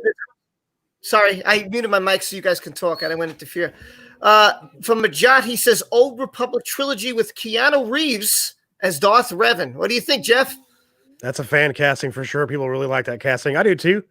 Sorry, I muted my mic so you guys can talk. I didn't want to interfere. From Majat, he says, Old Republic trilogy with Keanu Reeves as Darth Revan. What do you think, Jeff? That's a fan casting for sure. People really like that casting. I do too.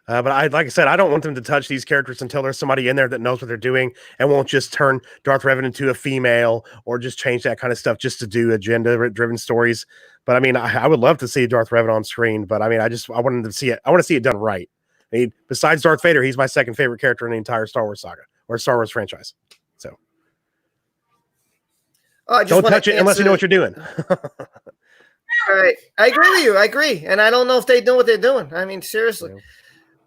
But like I said, I don't want them to touch these characters until there's somebody in there that knows what they're doing and won't just turn Darth Revan into a female or just change that kind of stuff just to do agenda-driven stories. But I mean, I would love to see Darth Revan on screen. But I mean, I wanted to see it. I want to see it done right. I mean, besides Darth Vader, he's my second favorite character in the entire Star Wars saga or Star Wars franchise. So don't touch it unless you know what you're doing. All right. I agree with you. I agree. And I don't know if they know what they're doing. I mean, seriously. Yeah.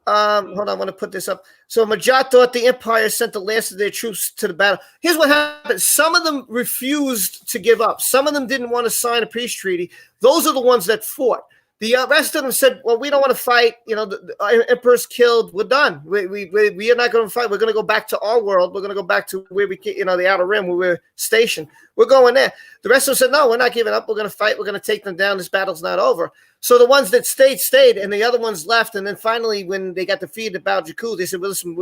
Hold on, I want to put this up. So Majat thought the Empire sent the last of their troops to the battle. Here's what happened. Some of them refused to give up. Some of them didn't want to sign a peace treaty. Those are the ones that fought. The rest of them said, well, we don't want to fight. The Emperor's killed. We're done. We are not going to fight. We're going to go back to our world. We're going to go back to where the Outer Rim, where we're stationed. We're going there. The rest of them said, no, we're not giving up. We're going to fight. We're going to take them down. This battle's not over. So the ones that stayed, and the other ones left. And then finally, when they got defeated at Bao Jakku, they said, well, listen,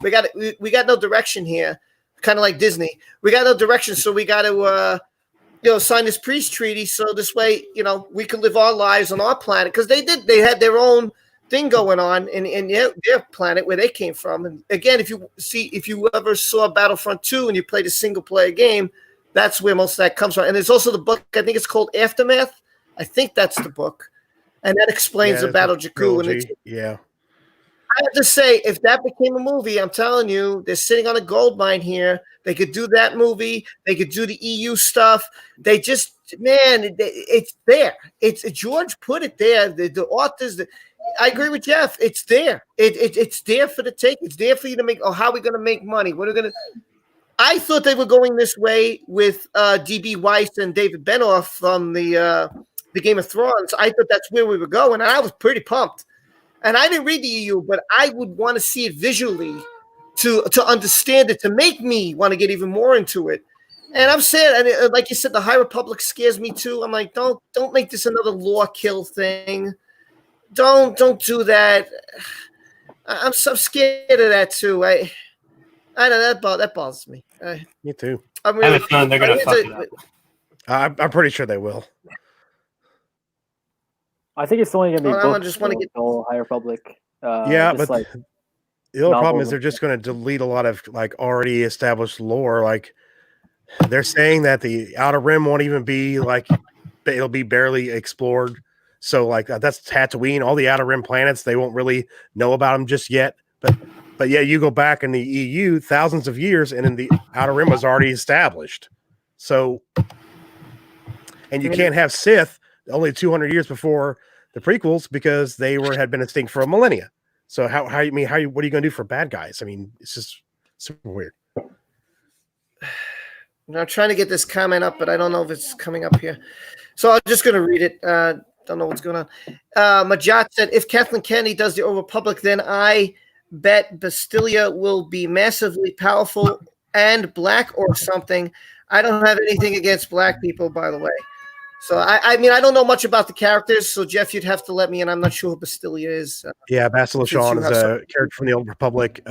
we got no direction here, kind of like Disney. We got no direction, so we got to sign this peace treaty so this way, we can live our lives on our planet. Because they had their own thing going on in their planet where they came from. And again, if you ever saw Battlefront 2 and you played a single player game, that's where most of that comes from. And there's also the book, I think it's called Aftermath. I think that's the book. And that explains the Battle of Jakku. And I have to say, if that became a movie, I'm telling you, they're sitting on a gold mine here. They could do that movie. They could do the EU stuff. They just, it's there. It's George put it there. The authors, I agree with Jeff. It's there. It's there for the take. It's there for you to make. Oh, how are we going to make money? What are we going to? I thought they were going this way with D.B. Weiss and David Benoff from the Game of Thrones. I thought that's where we were going, and I was pretty pumped. And I didn't read the EU, but I would want to see it visually to understand it, to make me want to get even more into it. And I'm sad, and like you said, the High Republic scares me too. I'm like, don't make this another lore kill thing. Don't do that. I'm so scared of that too. I don't know, that bothers me. Me too. I have a feeling they're gonna fuck it up. I'm pretty sure they will. I think it's only going to be books. I just want to get the whole High Republic. But the other problem is they're just going to delete a lot of already established lore. Like they're saying that the Outer Rim won't even be it'll be barely explored. So that's Tatooine. All the Outer Rim planets, they won't really know about them just yet. But yeah, you go back in the EU thousands of years, and in the Outer Rim was already established. So, and you can't have Sith only 200 years before the prequels because they had been extinct for a millennia. So what are you going to do for bad guys? I mean, it's just super weird. I'm trying to get this comment up, but I don't know if it's coming up here. So I'm just going to read it. Don't know what's going on. Majat said, if Kathleen Kennedy does the Old Republic, then I bet Bastilla will be massively powerful and black or something. I don't have anything against black people, by the way. So, I mean, I don't know much about the characters. So, Jeff, you'd have to let me in. I'm not sure who Bastilla is. Yeah, Bastila Shan is a character from the Old Republic.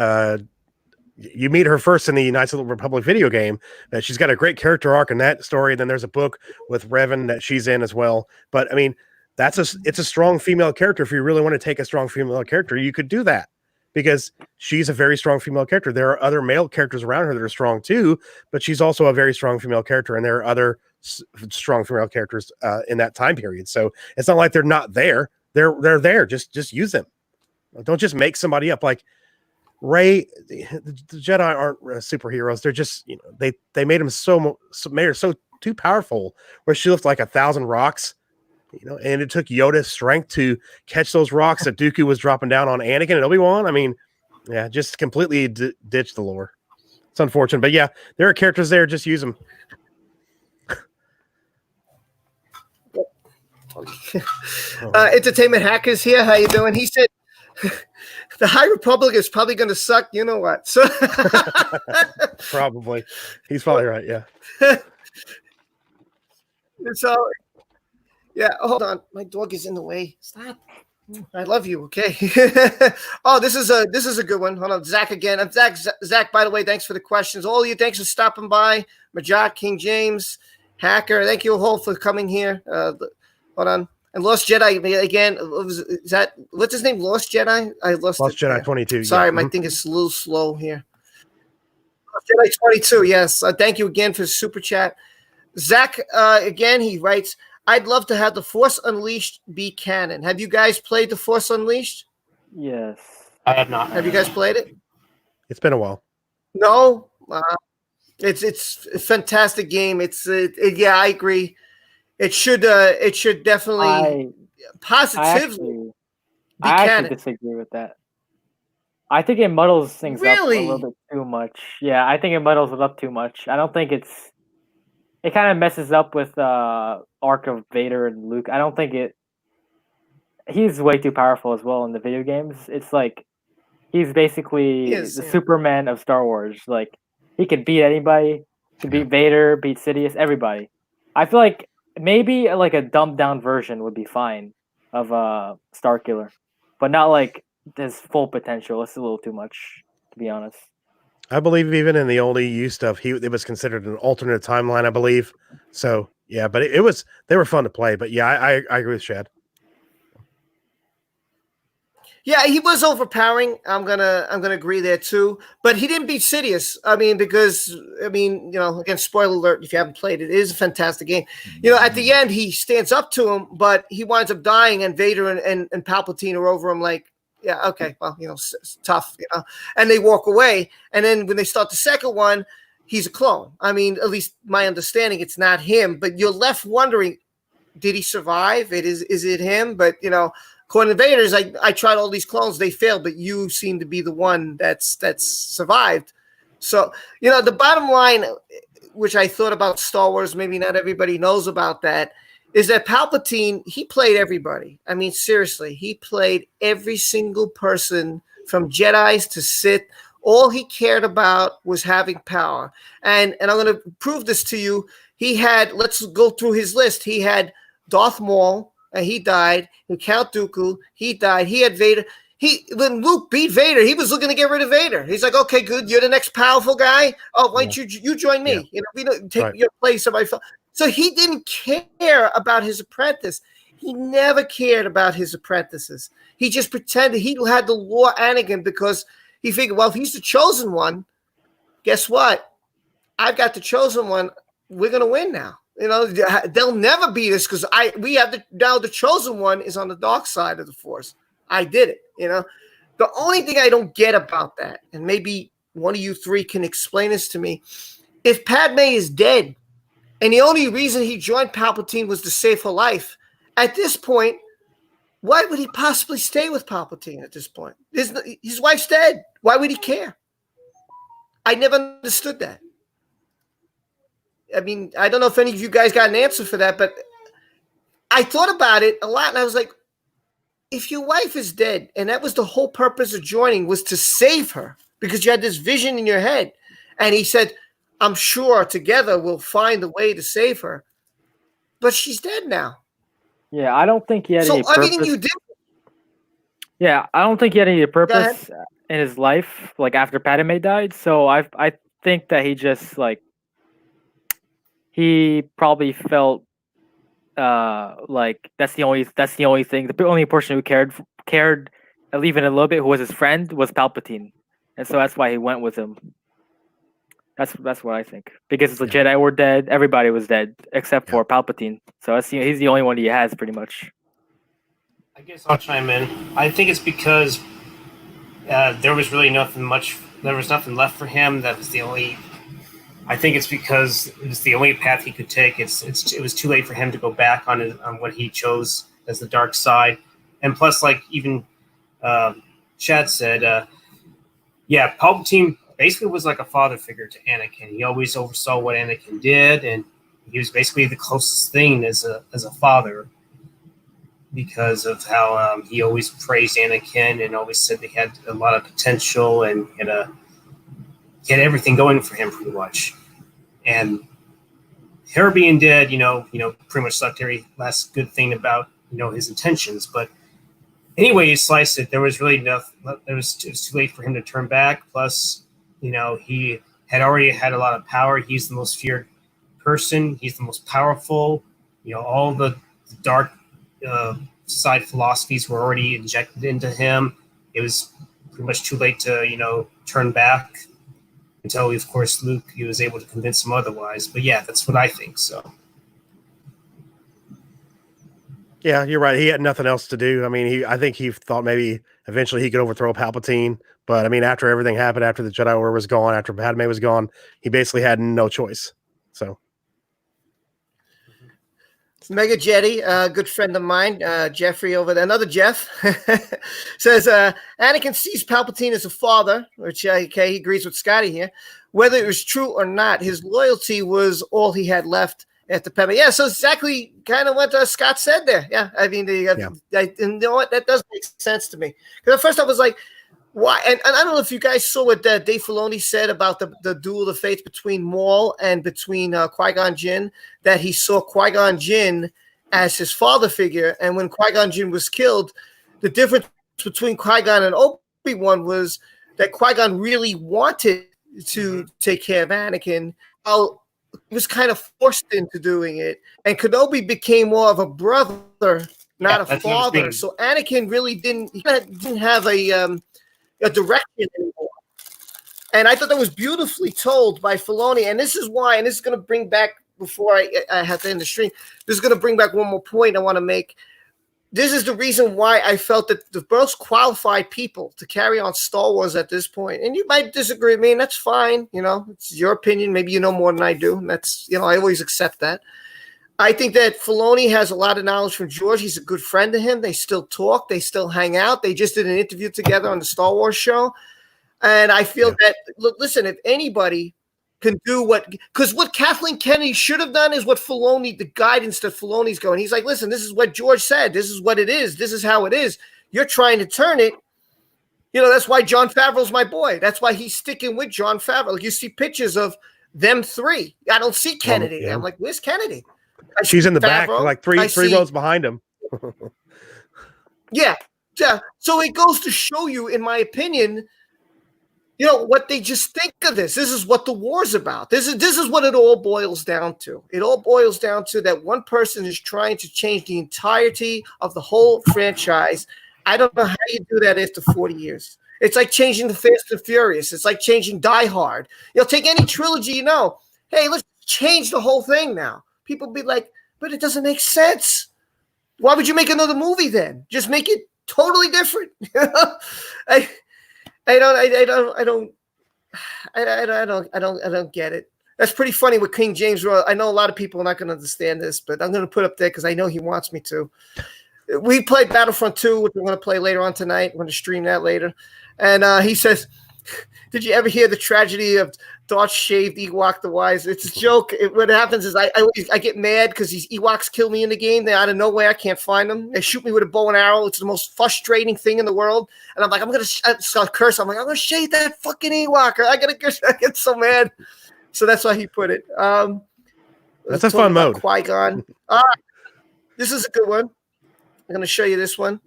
You meet her first in the Knights of the Republic video game. She's got a great character arc in that story. Then there's a book with Revan that she's in as well. But I mean, it's a strong female character. If you really want to take a strong female character, you could do that because she's a very strong female character. There are other male characters around her that are strong too, but she's also a very strong female character, and there are other strong female characters in that time period. So it's not like they're not there. They're there. Just use them. Don't just make somebody up like. Rey, the Jedi aren't superheroes. They're just, they made him made her so too powerful where she looked like 1,000 rocks, and it took Yoda's strength to catch those rocks that Dooku was dropping down on Anakin and Obi-Wan. I mean, yeah, just completely ditched the lore. It's unfortunate, but yeah, there are characters there. Just use them. Entertainment Hackers here. How you doing? He said, the High Republic is probably going to suck. You know what? So probably. He's probably right. Yeah. So, yeah. Hold on. My dog is in the way. Stop. I love you. Okay. Oh, this is a good one. Hold on. Zach again. I'm Zach. Zach, by the way, thanks for the questions. All of you, thanks for stopping by. Majat, King James, Hacker. Thank you all for coming here. Hold on. And Lost Jedi again. Is that what's his name? Lost Jedi. I lost Jedi it. 22. Sorry, yeah. My thing is a little slow here. Lost Jedi 22. Yes. Thank you again for the super chat. Zach again. He writes, "I'd love to have the Force Unleashed be canon. Have you guys played the Force Unleashed? Yes. I have not. Have you guys played it? It's been a while. No. It's a fantastic game. Yeah, I agree. It should definitely positively I actually disagree with that. I think it muddles things up a little bit too much. Yeah, I think it muddles it up too much. I don't think it kind of messes up with arc of Vader and Luke. I don't think he's way too powerful as well in the video games. It's like he's basically the Superman of Star Wars. Like he could beat anybody. He could beat Vader, beat Sidious, everybody. I feel like maybe like a dumbed down version would be fine of Starkiller, but not like his full potential. It's a little too much, to be honest. I believe even in the old EU stuff, it was considered an alternate timeline, I believe. So yeah, but they were fun to play. But yeah, I agree with Shad. Yeah, he was overpowering. I'm gonna agree there too. But he didn't beat Sidious. Because again, spoiler alert if you haven't played it, it is a fantastic game. At the end he stands up to him, but he winds up dying, and Vader and Palpatine are over him like, yeah, okay, well, it's tough, and they walk away. And then when they start the second one, he's a clone. I mean, at least my understanding, it's not him, but you're left wondering, did he survive? Is it him? But according to Vader's, I tried all these clones, they failed, but you seem to be the one that's survived. So, the bottom line, which I thought about Star Wars, maybe not everybody knows about that, is that Palpatine, he played everybody. I mean, seriously, he played every single person from Jedis to Sith. All he cared about was having power. And I'm going to prove this to you. He had, let's go through his list. He had Darth Maul, and he died. And Count Dooku, he died. He had Vader. When Luke beat Vader, he was looking to get rid of Vader. He's like, okay, good. You're the next powerful guy. Oh, why don't you join me? Yeah. We don't take your place. So he didn't care about his apprentice. He never cared about his apprentices. He just pretended he had to lure Anakin because he figured, well, if he's the chosen one, guess what? I've got the chosen one. We're going to win now. They'll never beat us because we have the chosen one is on the dark side of the Force. I did it. The only thing I don't get about that, and maybe one of you three can explain this to me, if Padme is dead, and the only reason he joined Palpatine was to save her life, at this point, why would he possibly stay with Palpatine at this point? His wife's dead. Why would he care? I never understood that. I mean, I don't know if any of you guys got an answer for that, but I thought about it a lot, and I was like, if your wife is dead, and that was the whole purpose of joining, was to save her, because you had this vision in your head, and he said, I'm sure together we'll find a way to save her, but she's dead now. Yeah, I don't think he had So any purpose. everything you did. Yeah, I don't think he had any purpose in his life, like after Padme died. So I think that he just like he probably felt like that's the only thing. The only person who cared even a little bit, who was his friend, was Palpatine, and so that's why he went with him. That's what I think, because the Jedi were dead, everybody was dead except for Palpatine. So he's the only one he has, pretty much. I guess I'll chime in. I think it's because there was really nothing left for him. That was the only. I think it's because it was the only path he could take. It was too late for him to go back on what he chose as the dark side, and plus, like even Chad said, Palpatine basically was like a father figure to Anakin. He always oversaw what Anakin did, and he was basically the closest thing as a father, because of how he always praised Anakin and always said they had a lot of potential and he had everything going for him pretty much. And her being dead, pretty much sucked every last good thing about, his intentions. But anyway, you slice it, there was really enough. It was too late for him to turn back. Plus, he had already had a lot of power. He's the most feared person. He's the most powerful. All the dark side philosophies were already injected into him. It was pretty much too late to, turn back until, of course, Luke, he was able to convince him otherwise. But yeah, that's what I think. So. Yeah, you're right. He had nothing else to do. I mean, I think he thought maybe eventually he could overthrow Palpatine. But I mean, after everything happened, after the Jedi Order was gone, after Padme was gone, he basically had no choice. So. Mega Jetty, a good friend of mine, Jeffrey over there, another Jeff, says Anakin sees Palpatine as a father, which he agrees with Scotty here. Whether it was true or not, his loyalty was all he had left after Padme. Yeah, so exactly kind of what Scott said there. Yeah, I mean, and you know what? That does make sense to me. Because at first I was like, why? And I don't know if you guys saw what Dave Filoni said about the duel of fates between Maul and between Qui-Gon Jinn, that he saw Qui-Gon Jinn as his father figure. And when Qui-Gon Jinn was killed, the difference between Qui-Gon and Obi-Wan was that Qui-Gon really wanted to take care of Anakin. While he was kind of forced into doing it. And Kenobi became more of a brother, not a father. So Anakin really didn't have a direction anymore. And I thought that was beautifully told by Filoni. And this is why, and this is going to bring back, before I have to end the stream, this is going to bring back one more point I want to make. This is the reason why I felt that the most qualified people to carry on Star Wars at this point, and you might disagree with me, and that's fine. It's your opinion. Maybe you know more than I do. And that's, I always accept that. I think that Filoni has a lot of knowledge from George. He's a good friend to him. They still talk. They still hang out. They just did an interview together on the Star Wars show. And I feel that, listen, if anybody can do because what Kathleen Kennedy should have done is what Filoni, the guidance that Filoni's going. He's like, listen, this is what George said. This is what it is. This is how it is. You're trying to turn it. That's why Jon Favreau's my boy. That's why he's sticking with Jon Favreau. Like, you see pictures of them three. I don't see Kennedy. I'm like, where's Kennedy? She's in the back, like three rows behind him. Yeah. So it goes to show you, in my opinion, what they just think of this. This is what the war's about. This is what it all boils down to. It all boils down to that one person is trying to change the entirety of the whole franchise. I don't know how you do that after 40 years. It's like changing the Fast and Furious. It's like changing Die Hard. Take any trilogy, hey, let's change the whole thing now. People be like, but it doesn't make sense. Why would you make another movie then? Just make it totally different. I don't get it. That's pretty funny with King James. I know a lot of people are not going to understand this, but I'm going to put up there because I know he wants me to. We played Battlefront 2, which we're going to play later on tonight. We're going to stream that later. And he says, did you ever hear the tragedy of Darth shaved Ewok the Wise. It's a joke. What happens is I get mad because these Ewoks kill me in the game. They're out of nowhere. I can't find them. They shoot me with a bow and arrow. It's the most frustrating thing in the world. And I'm like, I'm going to curse. I'm like, I'm going to shave that fucking Ewok. I get so mad. So that's why he put it. That's a fun mode. Qui-Gon. This is a good one. I'm going to show you this one.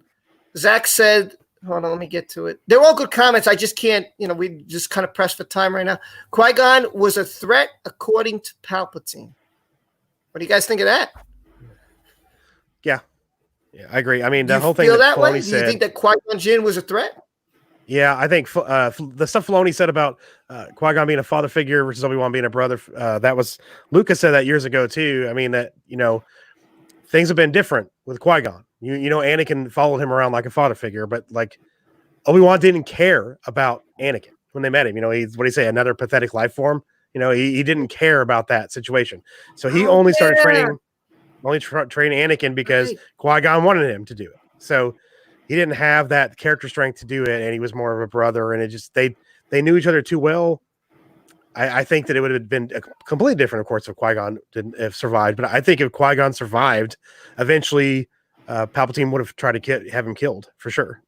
Zach said, hold on, let me get to it. They're all good comments. I just can't, we just kind of pressed for time right now. Qui-Gon was a threat according to Palpatine. What do you guys think of that? Yeah, I agree. I mean, Do the you whole thing feel that that way? Filoni Do you said. think that Qui-Gon Jinn was a threat? Yeah, I think the stuff Filoni said about Qui-Gon being a father figure versus Obi-Wan being a brother, that was Lucas said that years ago too. I mean that things have been different with Qui-Gon. Anakin followed him around like a father figure, but like Obi-Wan didn't care about Anakin when they met him. He's what do you say, another pathetic life form. He didn't care about that situation, so he only started training Anakin because Qui-Gon wanted him to do it. So he didn't have that character strength to do it, and he was more of a brother. And it just they knew each other too well. I think that it would have been completely different, of course, if Qui-Gon didn't have survived. But I think if Qui-Gon survived, eventually Palpatine would have tried to have him killed for sure.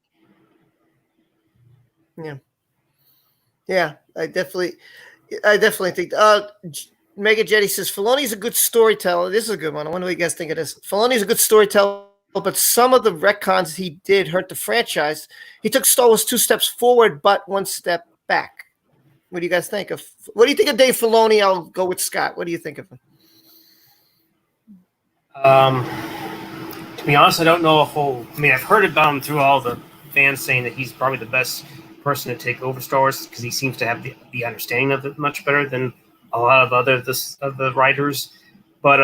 Yeah, I definitely think. Mega Jetty says Filoni's a good storyteller. This is a good one. I wonder what you guys think of this. Filoni's a good storyteller, but some of the retcons he did hurt the franchise. He took Star Wars 2 steps forward, but 1 step back. What do you guys think of? What do you think of Dave Filoni? I'll go with Scott. What do you think of him? To be honest, I don't know I've heard about him through all the fans saying that he's probably the best person to take over Star Wars because he seems to have the understanding of it much better than a lot of the writers. But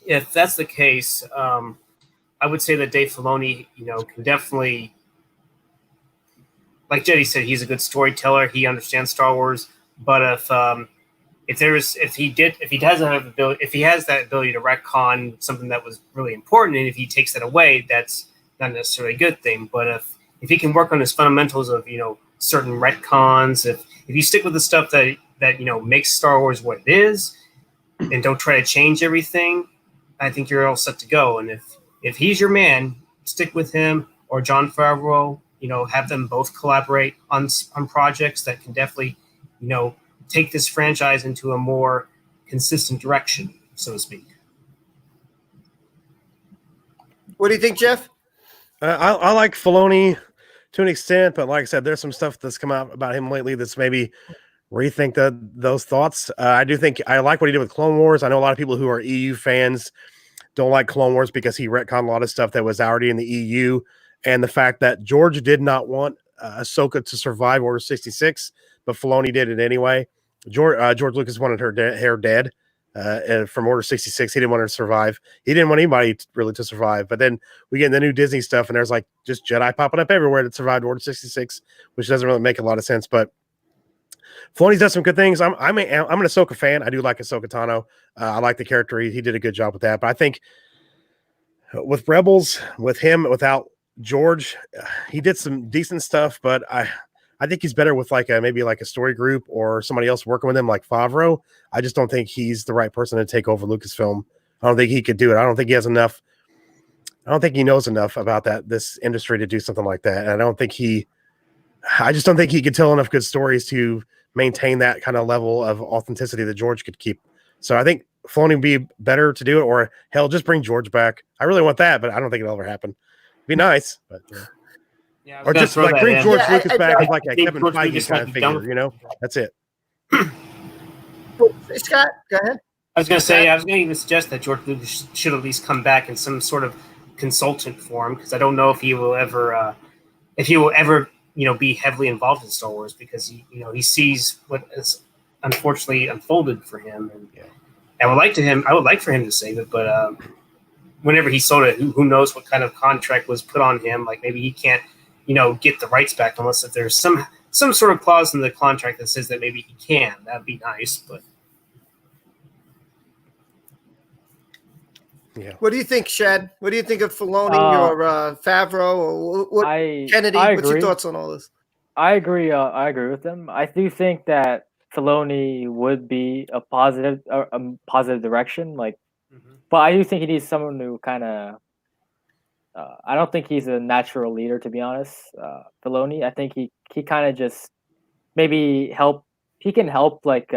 if that's the case, I would say that Dave Filoni, can definitely, like Jetty said, he's a good storyteller. He understands Star Wars. But if he has that ability to retcon something that was really important, and if he takes that away, that's not necessarily a good thing. But if he can work on his fundamentals of certain retcons, if you stick with the stuff that makes Star Wars what it is, and don't try to change everything, I think you're all set to go. And if he's your man, stick with him or Jon Favreau. Have them both collaborate on projects that can definitely take this franchise into a more consistent direction, so to speak. What do you think, Jeff? I like Filoni to an extent, but like I said, there's some stuff that's come out about him lately that's maybe rethink those thoughts. I do think I like what he did with Clone Wars. I know a lot of people who are EU fans don't like Clone Wars because he retconned a lot of stuff that was already in the EU, and the fact that George did not want Ahsoka to survive Order 66, but Filoni did it anyway. George Lucas wanted her hair dead from Order 66. He didn't want her to survive. He didn't want anybody really to survive. But then we get in the new Disney stuff, and there's like just Jedi popping up everywhere that survived Order 66, which doesn't really make a lot of sense. But Filoni's done some good things. I'm an Ahsoka fan. I do like Ahsoka Tano. I like the character. He did a good job with that. But I think with Rebels, with him, without George, he did some decent stuff. But I think he's better with maybe a story group or somebody else working with him like Favreau. I just don't think he's the right person to take over Lucasfilm. I don't think he could do it. I don't think he has enough. I don't think he knows enough about this industry to do something like that. And I just don't think he could tell enough good stories to maintain that kind of level of authenticity that George could keep. So I think Filoni would be better to do it, or hell, just bring George back. I really want that, but I don't think it'll ever happen. It'd be nice, but yeah, or just bring George Lucas back as a Kevin George Feige Lucas kind of might be figure. That's it. Scott, go ahead. I was going to even suggest that George Lucas should at least come back in some sort of consultant form, because I don't know if he will ever be heavily involved in Star Wars, because he sees what has unfortunately unfolded for him, and I would like for him to save it, but whenever he sold it, who knows what kind of contract was put on him? Like maybe he can't get the rights back unless if there's some sort of clause in the contract that says that maybe he can. That'd be nice, but. Yeah. What do you think, Shad? What do you think of Filoni or Favreau or Kennedy? What's your thoughts on all this? I agree. I agree with them. I do think that Filoni would be a positive direction. Like, but I do think he needs someone who kind of. I don't think he's a natural leader, to be honest. Filoni, I think he kind of just maybe help. He can help, like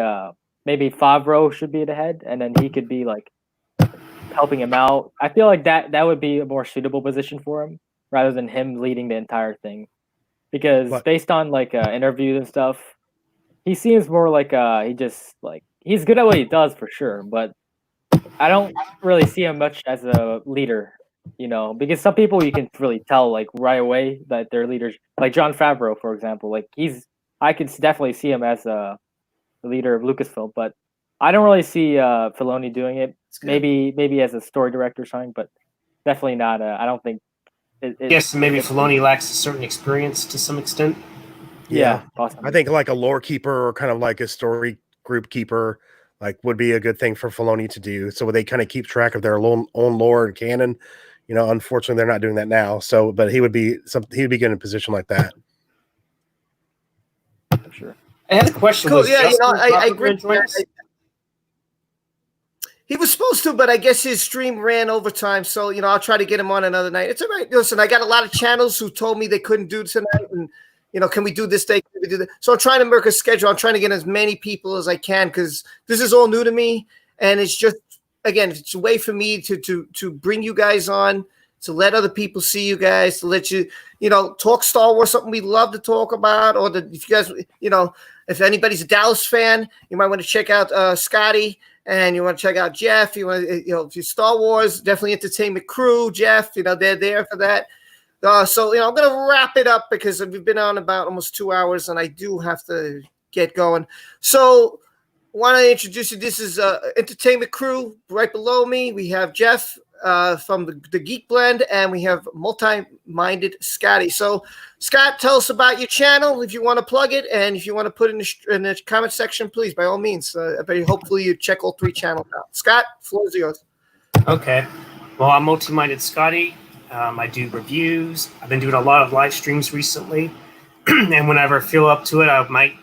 maybe Favreau should be the head, and then he could be like helping him out. I feel like that would be a more suitable position for him rather than him leading the entire thing. Because based on like interviews and stuff, he seems more like he just like he's good at what he does for sure, but I don't really see him much as a leader, because some people you can really tell like right away that they're leaders, like Jon Favreau, for example. Like I could definitely see him as the leader of Lucasfilm, but I don't really see Filoni doing it. Maybe as a story director or something, but definitely not. I don't think. Yes, maybe Filoni lacks a certain experience to some extent. Yeah, possibly. I think like a lore keeper or kind of like a story group keeper like would be a good thing for Filoni to do. So they kind of keep track of their own lore and canon. Unfortunately, they're not doing that now. So, but he would be good in a position like that. For sure. I had a question. Cool. Yeah, I agree. He was supposed to, but I guess his stream ran overtime. So, I'll try to get him on another night. It's all right. Listen, I got a lot of channels who told me they couldn't do tonight. And, can we do this day? Can we do that? So I'm trying to work a schedule. I'm trying to get as many people as I can because this is all new to me. And it's just, again, it's a way for me to bring you guys on, to let other people see you guys, to let you, talk Star Wars, something we love to talk about. Or if you guys, if anybody's a Dallas fan, you might want to check out Scotty. And you want to check out Jeff. You want to, if you're Star Wars, definitely Entertainment Crew, Jeff. They're there for that. So I'm going to wrap it up because we've been on about almost 2 hours, and I do have to get going. So, want to introduce you. This is Entertainment Crew. Right below me, we have Jeff from the Geek Blend, and we have multi-minded Scotty. So, Scott, tell us about your channel if you want to plug it, and if you want to put it in the comment section, please, by all means. Hopefully you check all 3 channels out. Scott, floor is yours. Okay. Well, I'm multi-minded Scotty. I do reviews. I've been doing a lot of live streams recently, and whenever I feel up to it, I might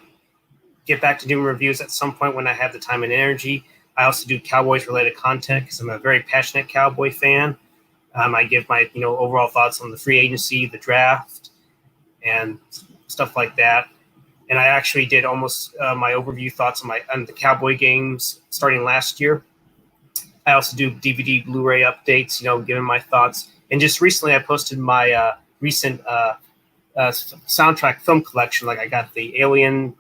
get back to doing reviews at some point when I have the time and energy. I also do Cowboys-related content because I'm a very passionate Cowboy fan. I give my overall thoughts on the free agency, the draft, and stuff like that. And I actually did almost my overview thoughts on the Cowboy games starting last year. I also do DVD, Blu-ray updates, giving my thoughts. And just recently, I posted my recent soundtrack film collection. Like I got the Alien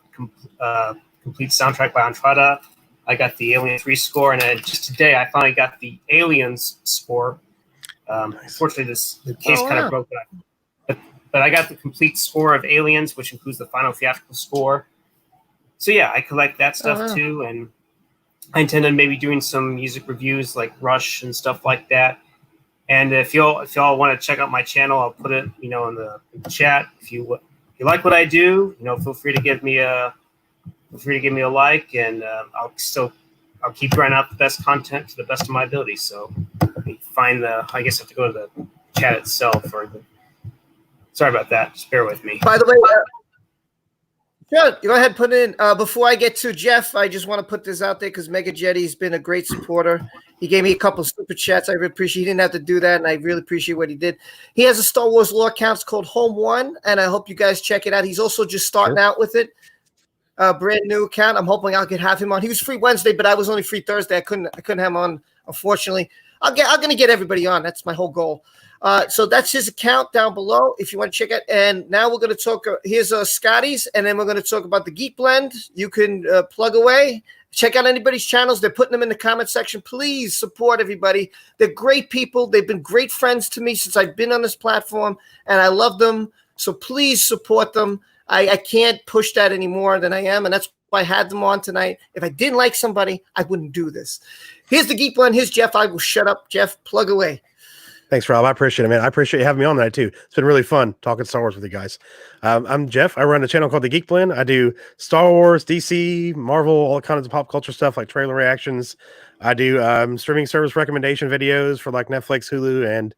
complete soundtrack by Entrada. I got the Alien 3 score, and then just today I finally got the Aliens score. Unfortunately, the case kind of broke it. But I got the complete score of Aliens, which includes the final theatrical score. So yeah, I collect that stuff too, and I intend on maybe doing some music reviews like Rush and stuff like that. And if y'all want to check out my channel, I'll put it in the chat. If you like what I do, feel free to give me a like, and I'll keep grinding out the best content to the best of my ability. So I guess I have to go to the chat itself sorry about that. Just bear with me. By the way, sure, go ahead and put it in. Before I get to Jeff, I just want to put this out there because Mega Jetty's been a great supporter. He gave me a couple of super chats. I really appreciate. He didn't have to do that, and I really appreciate what he did. He has a Star Wars lore account called Home One, and I hope you guys check it out. He's also just starting out with it. Brand new account. I'm hoping I could have him on. He was free Wednesday, but I was only free Thursday. I couldn't have him on, unfortunately. I'm gonna get everybody on. That's my whole goal. So that's his account down below if you want to check it. And now we're going to talk. Here's Scotty's, and then we're going to talk about the Geek Blend. You can plug away. Check out anybody's channels. They're putting them in the comment section. Please support everybody. They're great people. They've been great friends to me since I've been on this platform, and I love them. So please support them. I can't push that any more than I am, and that's why I had them on tonight. If I didn't like somebody, I wouldn't do this. Here's the Geek Blend. Here's Jeff. I will shut up. Jeff, plug away. Thanks, Rob. I appreciate it, man. I appreciate you having me on tonight, too. It's been really fun talking Star Wars with you guys. I'm Jeff. I run a channel called The Geek Blend. I do Star Wars, DC, Marvel, all kinds of pop culture stuff like trailer reactions. I do streaming service recommendation videos for like Netflix, Hulu, and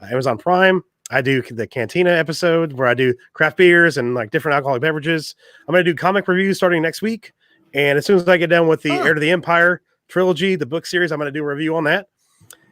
Amazon Prime. I do the Cantina episode where I do craft beers and like different alcoholic beverages. I'm going to do comic reviews starting next week. And as soon as I get done with the Heir to the Empire trilogy, the book series, I'm going to do a review on that.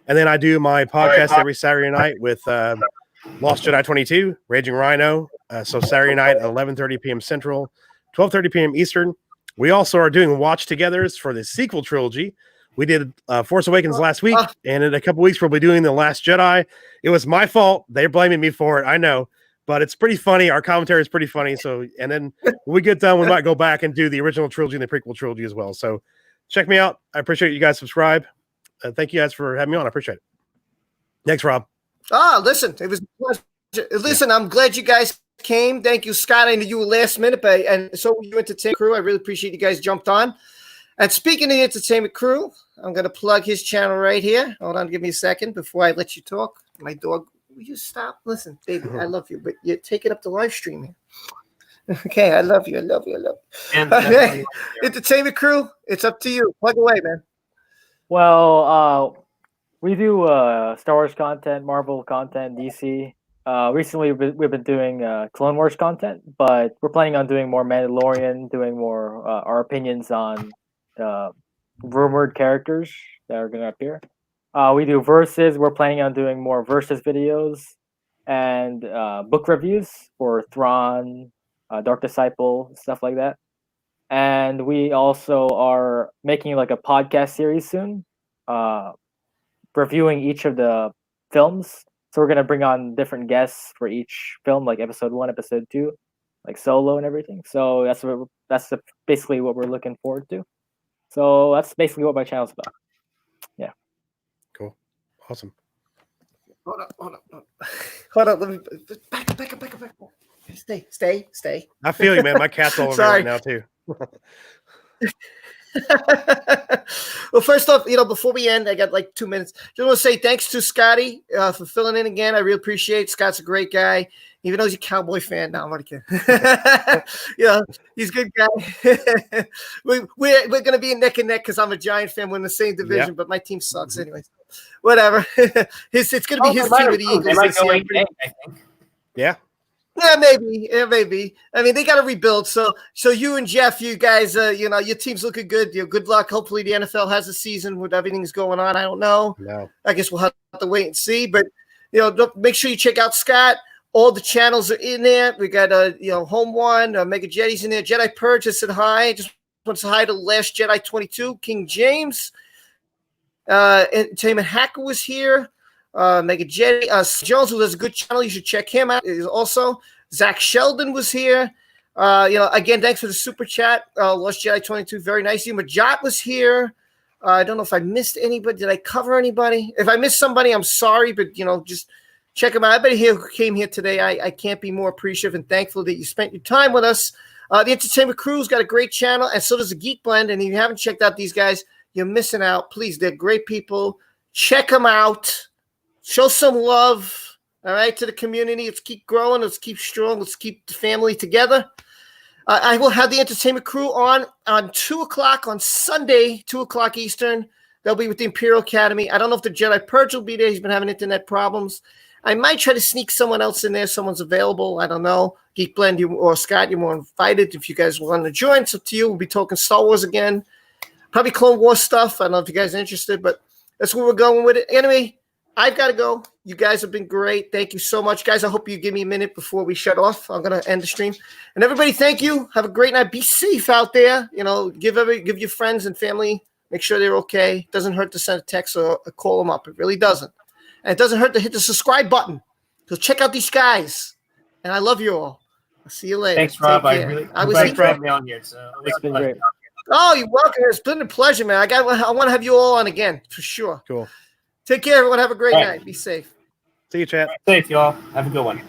And then I do my podcast every Saturday night with Lost Jedi 22, Raging Rhino. So Saturday night at 11:30 p.m. Central, 12:30 p.m. Eastern. We also are doing watch togethers for the sequel trilogy. We did Force Awakens last week, and in a couple weeks we'll be doing The Last Jedi. It was my fault. They're blaming me for it, I know, but it's pretty funny. Our commentary is pretty funny. So, and then when we get done, we might go back and do the original trilogy and the prequel trilogy as well. So check me out. I appreciate you guys subscribe. Thank you guys for having me on. I appreciate it. Thanks, Rob. Listen, it was a pleasure. Listen, I'm glad you guys came. Thank you, Scott. I know you were last minute, but and so were you, entertainment crew. I really appreciate you guys jumped on. And speaking of the entertainment crew, I'm going to plug his channel right here. Hold on, give me a second before I let you talk. My dog, will you stop? Listen, baby, I love you, but you're taking up the live stream here. Okay, I love you. I love you. I love you. And Okay. Entertainment crew, it's up to you. Plug away, man. Well, we do Star Wars content, Marvel content, DC. Recently, we've been doing Clone Wars content, but we're planning on doing more Mandalorian, doing more our opinions on rumored characters that are going to appear. We do verses. We're planning on doing more versus videos and book reviews for Thrawn, Dark Disciple, stuff like that. And we also are making like a podcast series soon, reviewing each of the films. So we're gonna bring on different guests for each film, like episode 1, episode 2, like Solo and everything. So that's basically what we're looking forward to. So that's basically what my channel's about. Yeah. Cool. Awesome. Hold on. Let me back up. Stay. I feel you, man. My cat's all over me right now too. Well, first off, before we end, I got like 2 minutes. Just want to say thanks to Scotty for filling in again. I really appreciate it. Scott's a great guy, even though he's a Cowboy fan. No, I'm not kidding. He's a good guy. we're going to be neck and neck because I'm a Giant fan. We're in the same division, but my team sucks anyway. Whatever. It's going to be his team with the Eagles. They might go 8-8, I think. Yeah. Yeah, maybe. I mean, they got to rebuild. So you and Jeff, you guys, your team's looking good. Good luck. Hopefully, the NFL has a season with everything's going on. I don't know. No. I guess we'll have to wait and see. But make sure you check out Scott. All the channels are in there. We got Home One, Mega Jetty's in there. Jedi Purge just said hi. Just want to say hi to Last Jedi 22, King James. Entertainment Hacker was here. Mega Jetty, Jones, who has a good channel, you should check him out. Is also Zach Sheldon was here. Again, thanks for the super chat. Lost Jedi 22, very nice. Majat was here. I don't know if I missed anybody. Did I cover anybody? If I missed somebody, I'm sorry, but just check them out. Everybody here who came here today, I can't be more appreciative and thankful that you spent your time with us. The Entertainment Crew's got a great channel, and so does the Geek Blend. And if you haven't checked out these guys, you're missing out. Please, they're great people. Check them out. Show some love, all right, to the community. Let's keep growing. Let's keep strong. Let's keep the family together. I will have the Entertainment Crew on 2 o'clock on Sunday, 2 o'clock Eastern. They'll be with the Imperial Academy. I don't know if the Jedi Purge will be there. He's been having internet problems. I might try to sneak someone else in there. Someone's available. I don't know. Geek Blend or Scott, you're more invited if you guys want to join. It's up to you. We'll be talking Star Wars again. Probably Clone Wars stuff. I don't know if you guys are interested, but that's where we're going with it. Anyway, I've got to go. You guys have been great. Thank you so much, guys. I hope you give me a minute before we shut off. I'm going to end the stream. And everybody, thank you. Have a great night. Be safe out there. Give your friends and family, make sure they're okay. It doesn't hurt to send a text or call them up. It really doesn't. And it doesn't hurt to hit the subscribe button. So check out these guys. And I love you all. I'll see you later. Thanks, Rob. I was glad you had me on here. It's been great. Oh, you're welcome. It's been a pleasure, man. I want to have you all on again for sure. Cool. Take care, everyone. Have a great night. Be safe. See you, chat. Safe, y'all. Have a good one.